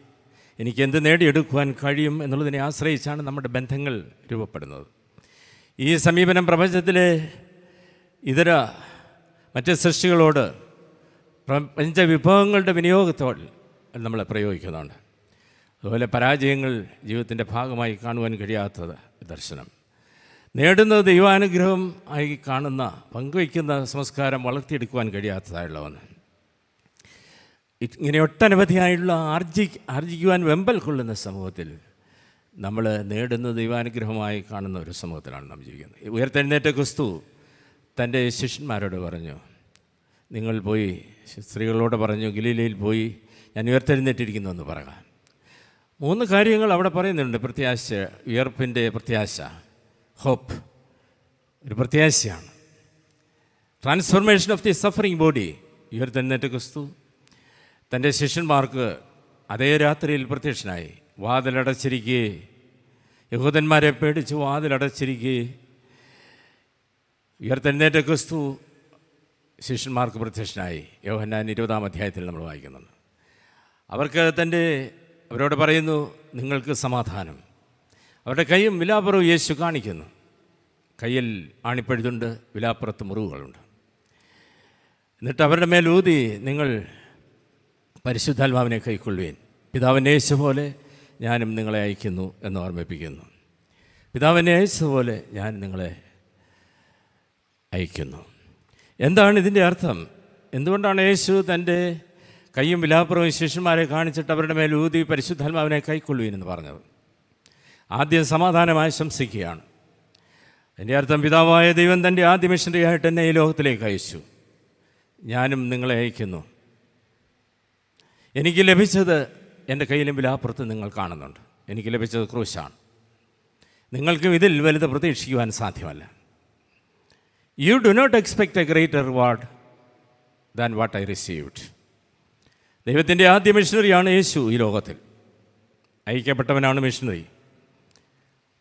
എനിക്ക് എന്ത് നേടിയെടുക്കുവാൻ കഴിയും എന്നുള്ളതിനെ ആശ്രയിച്ചാണ് നമ്മുടെ ബന്ധങ്ങൾ രൂപപ്പെടുന്നത്. ഈ സമീപനം പ്രപഞ്ചത്തിലെ ഇതര മറ്റ് സൃഷ്ടികളോട് പഞ്ചവിഭവങ്ങളുടെ വിനിയോഗത്തോട് നമ്മൾ പ്രയോഗിക്കുന്നുണ്ട്. അതുപോലെ പരാജയങ്ങൾ ജീവിതത്തിൻ്റെ ഭാഗമായി കാണുവാൻ കഴിയാത്തത് ദർശനം. നേടുന്നത് ദൈവാനുഗ്രഹം ആയി കാണുന്ന, പങ്കുവയ്ക്കുന്ന സംസ്കാരം വളർത്തിയെടുക്കുവാൻ കഴിയാത്തതായുള്ള ഒന്ന്. ഇങ്ങനെ ഒട്ടനവധിയായുള്ള ആർജിക്കുവാൻ വെമ്പൽ കൊള്ളുന്ന സമൂഹത്തിൽ നമ്മൾ നേടുന്നത് ദൈവാനുഗ്രഹമായി കാണുന്ന ഒരു സമൂഹത്തിലാണ് നാം ജീവിക്കുന്നത്. ഉയർത്തെഴുന്നേറ്റ ക്രിസ്തു തൻ്റെ ശിഷ്യന്മാരോട് പറഞ്ഞു, നിങ്ങൾ പോയി സ്ത്രീകളോട് പറഞ്ഞു, ഗലീലയിൽ പോയി ഞാൻ ഉയർത്തെഴുന്നേറ്റിരിക്കുന്നു എന്ന് പറയുക. 3 കാര്യങ്ങൾ അവിടെ പറയുന്നുണ്ട്. പ്രത്യാശ, ഉയർപ്പിൻ്റെ പ്രത്യാശ, ഹോപ്പ്, ഒരു പ്രത്യാശയാണ്. Transformation of the suffering body, ഉയർത്തെഴുന്നേറ്റ ക്രിസ്തു തൻ്റെ ശിഷ്യന്മാർക്ക് അതേ രാത്രിയിൽ പ്രത്യക്ഷനായി. വാതിലടച്ചിരിക്കെ, യഹൂദന്മാരെ പേടിച്ച് വാതിലടച്ചിരിക്കെ ഉയർത്തെഴുന്നേറ്റ ക്രിസ്തു ശിഷ്യന്മാർക്ക് പ്രത്യക്ഷനായി. യോഹന്നാൻ 20-ാം അധ്യായത്തിൽ നമ്മൾ വായിക്കുന്നുണ്ട്. അവരോട് പറയുന്നു, നിങ്ങൾക്ക് സമാധാനം. അവരുടെ കൈയും വിലാപ്പുറവും യേശു കാണിക്കുന്നു. കയ്യിൽ ആണിപ്പഴുതുണ്ട്, വിലാപ്പുറത്ത് മുറിവുകളുണ്ട്. എന്നിട്ട് അവരുടെ മേൽ ഊതി, നിങ്ങൾ പരിശുദ്ധാത്മാവിനെ കൈക്കൊള്ളുവേൻ, പിതാവിനെ യേശു പോലെ ഞാനും നിങ്ങളെ അയക്കുന്നു എന്ന് ഓർമ്മിപ്പിക്കുന്നു. പിതാവിനെ യേശു പോലെ ഞാൻ നിങ്ങളെ അയക്കുന്നു. എന്താണ് ഇതിൻ്റെ അർത്ഥം? എന്തുകൊണ്ടാണ് യേശു തൻ്റെ കയ്യും വിലാപ്പുറവും ശിഷ്യന്മാരെ കാണിച്ചിട്ട് അവരുടെ മേൽ ഊതി പരിശുദ്ധാത്മാവിനെ കൈക്കൊള്ളുവീനെന്ന് പറഞ്ഞത്? ആദ്യം സമാധാനം ആശംസിക്കുകയാണ്. എൻ്റെ അർത്ഥം, പിതാവായ ദൈവം തൻ്റെ ആദ്യ മിഷനറിയായിട്ട് എന്നെ ഈ ലോകത്തിലേക്ക് അയച്ചു, ഞാനും നിങ്ങളെ അയക്കുന്നു. എനിക്ക് ലഭിച്ചത് എൻ്റെ കയ്യിലും വിലാപ്പുറത്ത് നിങ്ങൾ കാണുന്നുണ്ട്. എനിക്ക് ലഭിച്ചത് ക്രൂശാണ്. നിങ്ങൾക്കും ഇതിൽ വലുത് പ്രതീക്ഷിക്കുവാൻ സാധ്യമല്ല. You do not expect a greater reward than what I received. ദൈവത്തിൻ്റെ ആദ്യ മിഷനറിയാണ് യേശു. ഈ ലോകത്തിൽ അയക്കപ്പെട്ടവനാണ് മിഷനറി.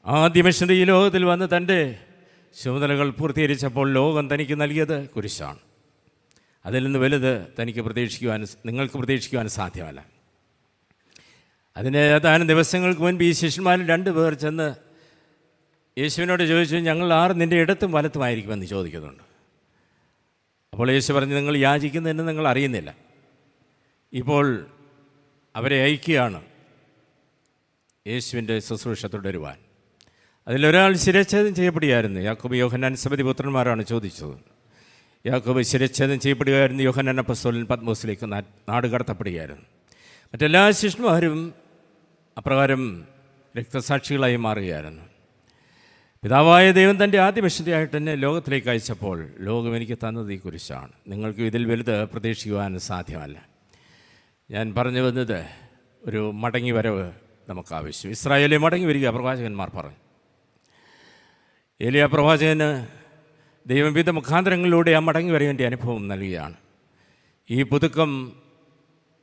ആദ്യ മിഷനറി ഈ ലോകത്തിൽ വന്ന് തൻ്റെ ചുമതലകൾ പൂർത്തീകരിച്ചപ്പോൾ ലോകം തനിക്ക് നൽകിയത് കുരിശാണ്. അതിൽ നിന്ന് വലുത് നിങ്ങൾക്ക് പ്രതീക്ഷിക്കുവാൻ സാധ്യമല്ല. അതിന് ഏതാനും ദിവസങ്ങൾക്ക് മുൻപ് ഈ ശിഷ്യന്മാരിൽ 2 പേർ ചെന്ന് യേശുവിനോട് ചോദിച്ചു, ഞങ്ങൾ ആറ് നിൻ്റെ ഇടത്തും വലത്തുമായിരിക്കുമെന്ന് ചോദിക്കുന്നുണ്ട്. അപ്പോൾ യേശു പറഞ്ഞു, നിങ്ങൾ യാചിക്കുന്നതെന്ന് നിങ്ങൾ അറിയുന്നില്ല. ഇപ്പോൾ അവരെ അയക്കുകയാണ് യേശുവിൻ്റെ ശുശ്രൂഷ തുടരുവാൻ. അതിലൊരാൾ ശിരച്ഛേദം ചെയ്യപ്പെടുകയായിരുന്നു. യാക്കോബ്, യോഹന്നാൻ സബദി പുത്രന്മാരാണ് ചോദിച്ചത്. യാക്കോബ് ശിരച്ഛേദം ചെയ്യപ്പെടുകയായിരുന്നു. യോഹന്നാൻ അപ്പോസ്തലൻ പത്മോസിലേക്ക് നാട് കടത്തപ്പെടുകയായിരുന്നു. മറ്റെല്ലാ ശിഷ്യന്മാരും അപ്രകാരം രക്തസാക്ഷികളായി മാറുകയായിരുന്നു. പിതാവായ ദൈവം തൻ്റെ ആദ്യ മിഷനറിയായിട്ട് എന്നെ ലോകത്തിലേക്ക് അയച്ചപ്പോൾ ലോകം എനിക്ക് തന്നത് ഈ കുരിശാണ്. നിങ്ങൾക്ക് ഇതിൽ വലുത് പ്രതീക്ഷിക്കുവാൻ സാധ്യമല്ല. ഞാൻ പറഞ്ഞു വന്നത്, ഒരു മടങ്ങി വരവ് നമുക്ക് ആവശ്യം. ഇസ്രായേലിൽ മടങ്ങി വരിക പ്രവാചകന്മാർ പറഞ്ഞു. ഏലിയ പ്രവാചകന് ദൈവം വിവിധ മുഖാന്തരങ്ങളിലൂടെ ആ മടങ്ങി വരവിൻ്റെ അനുഭവം നൽകുകയാണ്. ഈ പുതുക്കം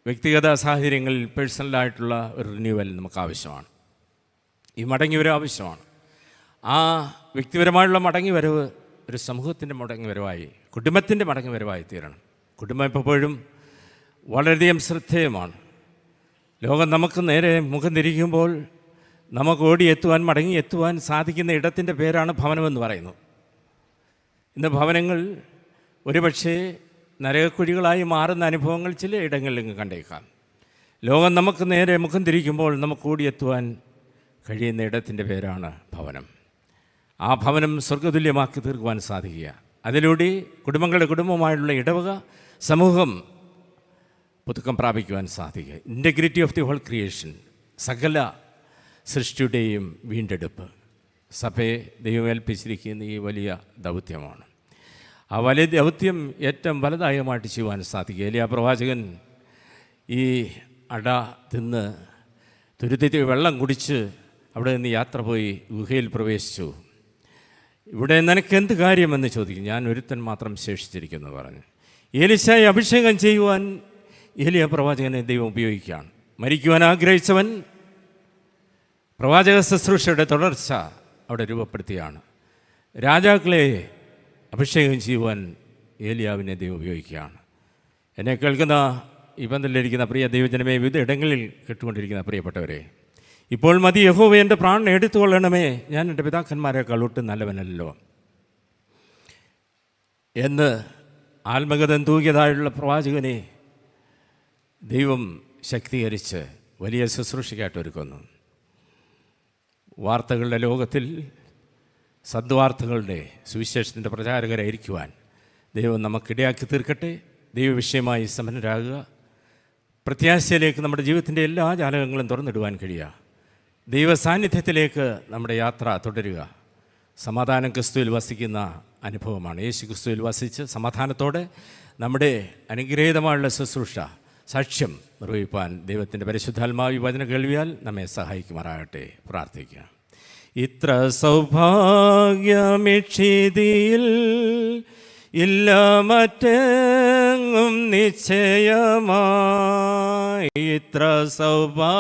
വ്യക്തിഗത സാഹചര്യങ്ങളിൽ പേഴ്സണലായിട്ടുള്ള ഒരു റിന്യൂവൽ നമുക്ക് ആവശ്യമാണ്. ഈ മടങ്ങി വരവ് ആവശ്യമാണ്. ആ വ്യക്തിപരമായുള്ള മടങ്ങി വരവ് ഒരു സമൂഹത്തിൻ്റെ മടങ്ങി വരവായി, കുടുംബത്തിൻ്റെ മടങ്ങി വരവായി തീരണം. കുടുംബം എപ്പോഴും വളരെയധികം ശ്രദ്ധേയമാണ്. ലോകം നമുക്ക് നേരെ മുഖം തിരിക്കുമ്പോൾ നമുക്ക് ഓടിയെത്തുവാൻ, മടങ്ങിയെത്തുവാൻ സാധിക്കുന്ന ഇടത്തിൻ്റെ പേരാണ് ഭവനമെന്ന് പറയുന്നു. ഇന്ന് ഭവനങ്ങൾ ഒരുപക്ഷേ നരകക്കുഴികളായി മാറുന്ന അനുഭവങ്ങൾ ചില ഇടങ്ങളിലും കണ്ടേക്കാം. ലോകം നമുക്ക് നേരെ മുഖം തിരിക്കുമ്പോൾ നമുക്ക് ഓടിയെത്തുവാൻ കഴിയുന്ന ഇടത്തിൻ്റെ പേരാണ് ഭവനം. ആ ഭവനം സ്വർഗതുല്യമാക്കി തീർക്കുവാൻ സാധിക്കുക. അതിലൂടെ കുടുംബങ്ങളുടെ കുടുംബമായുള്ള ഇടവക സമൂഹം പുതുക്കം പ്രാപിക്കുവാൻ സാധിക്കുക. Integrity of the whole creation, സകല സൃഷ്ടിയുടെയും വീണ്ടെടുപ്പ് സഭയെ ദൈവമേൽപ്പിച്ചിരിക്കുന്ന ഈ വലിയ ദൗത്യമാണ്. ആ വലിയ ദൗത്യം ഏറ്റവും ഫലദായകമായിട്ട് ചെയ്യുവാൻ സാധിക്കുക. ഏലിയാ പ്രവാചകൻ ഈ അട തിന്ന് തുരുത്തി വെള്ളം കുടിച്ച് അവിടെ നിന്ന് യാത്ര പോയി ഗുഹയിൽ പ്രവേശിച്ചു. ഇവിടെ നിനക്കെന്ത് കാര്യമെന്ന് ചോദിക്കും. ഞാൻ ഒരുത്തൻ മാത്രം ശേഷിച്ചിരിക്കുന്നു പറഞ്ഞു. ഏലിശായെ അഭിഷേകം ചെയ്യുവാൻ ഏലിയ പ്രവാചകനെ ദൈവം ഉപയോഗിക്കുകയാണ്. മരിക്കുവാൻ ആഗ്രഹിച്ചവൻ പ്രവാചക ശുശ്രൂഷയുടെ തുടർച്ച അവിടെ രൂപപ്പെടുത്തിയാണ്. രാജാക്കളെ അഭിഷേകം ചെയ്യുവാൻ ഏലിയാവിനെ ദൈവം ഉപയോഗിക്കുകയാണ്. എന്നെ കേൾക്കുന്ന ഈ ബന്ധത്തിലിരിക്കുന്ന പ്രിയ ദൈവജനമേ, വിവിധ ഇടങ്ങളിൽ കേട്ടുകൊണ്ടിരിക്കുന്ന പ്രിയപ്പെട്ടവരെ, ഇപ്പോൾ മതി യഹോവേ എൻ്റെ പ്രാണനെ എടുത്തുകൊള്ളണമേ, ഞാൻ എൻ്റെ പിതാക്കന്മാരെക്കാൾ ഒട്ടും നല്ലവനല്ലോ എന്ന് ആത്മഗതം തൂകിയതായുള്ള പ്രവാചകനെ ദൈവം ശക്തീകരിച്ച് വലിയ ശുശ്രൂഷയ്ക്കായിട്ട് ഒരുക്കുന്നു. വാർത്തകളുടെ ലോകത്തിൽ സദ്വാർത്തകളുടെ സുവിശേഷത്തിൻ്റെ പ്രചാരകരായിരിക്കുവാൻ ദൈവം നമുക്കിടയാക്കി തീർക്കട്ടെ. ദൈവവിഷയമായി സമ്പന്നരാകുക. പ്രത്യാശയിലേക്ക് നമ്മുടെ ജീവിതത്തിൻ്റെ എല്ലാ ജാലകങ്ങളും തുറന്നിടുവാൻ കഴിയുക. ദൈവ സാന്നിധ്യത്തിലേക്ക് നമ്മുടെ യാത്ര തുടരുക. സമാധാനം ക്രിസ്തുവിൽ വസിക്കുന്ന അനുഭവമാണ്. യേശു ക്രിസ്തുവിൽ വസിച്ച് സമാധാനത്തോടെ നമ്മുടെ അനുഗ്രഹീതമായുള്ള ശുശ്രൂഷ സാക്ഷ്യം നിർവഹിപ്പാൻ ദൈവത്തിൻ്റെ പരിശുദ്ധാത്മാവ് വചന കേൾവിയാൽ നമ്മെ സഹായിക്കുമാറാകട്ടെ. പ്രാർത്ഥിക്കാം. ഇത്ര സൗഭാഗ്യമിക്ഷിതിയിൽ ഇല്ല മറ്റെങ്ങും നിശ്ചയമായി. ഇത്ര സൗഭാഗ്യമിക്ഷിതിയിൽ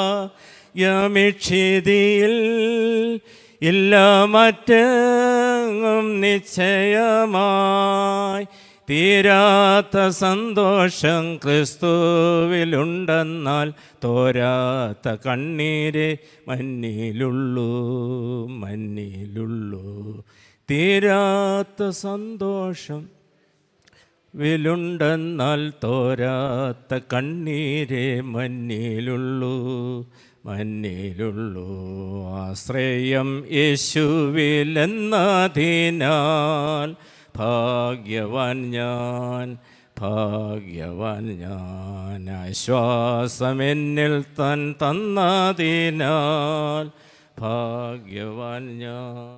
ഇല്ല മറ്റെങ്ങും നിശ്ചയമായി. തീരാത്ത സന്തോഷം ക്രിസ്തുവിലുണ്ടെന്നാൽ തോരാത്ത കണ്ണീരെ മഞ്ഞിലുള്ളൂ. തീരാത്ത സന്തോഷം വിലുണ്ടെന്നാൽ തോരാത്ത കണ്ണീരെ മഞ്ഞിലുള്ളൂ. ആശ്രയം യേശുവിലെന്നതിനാൽ ഭാഗ്യവാൻ ഞാൻ. ആശ്വാസമെന്നിൽ തന്നതിനാൽ ഭാഗ്യവാൻ ഞാൻ.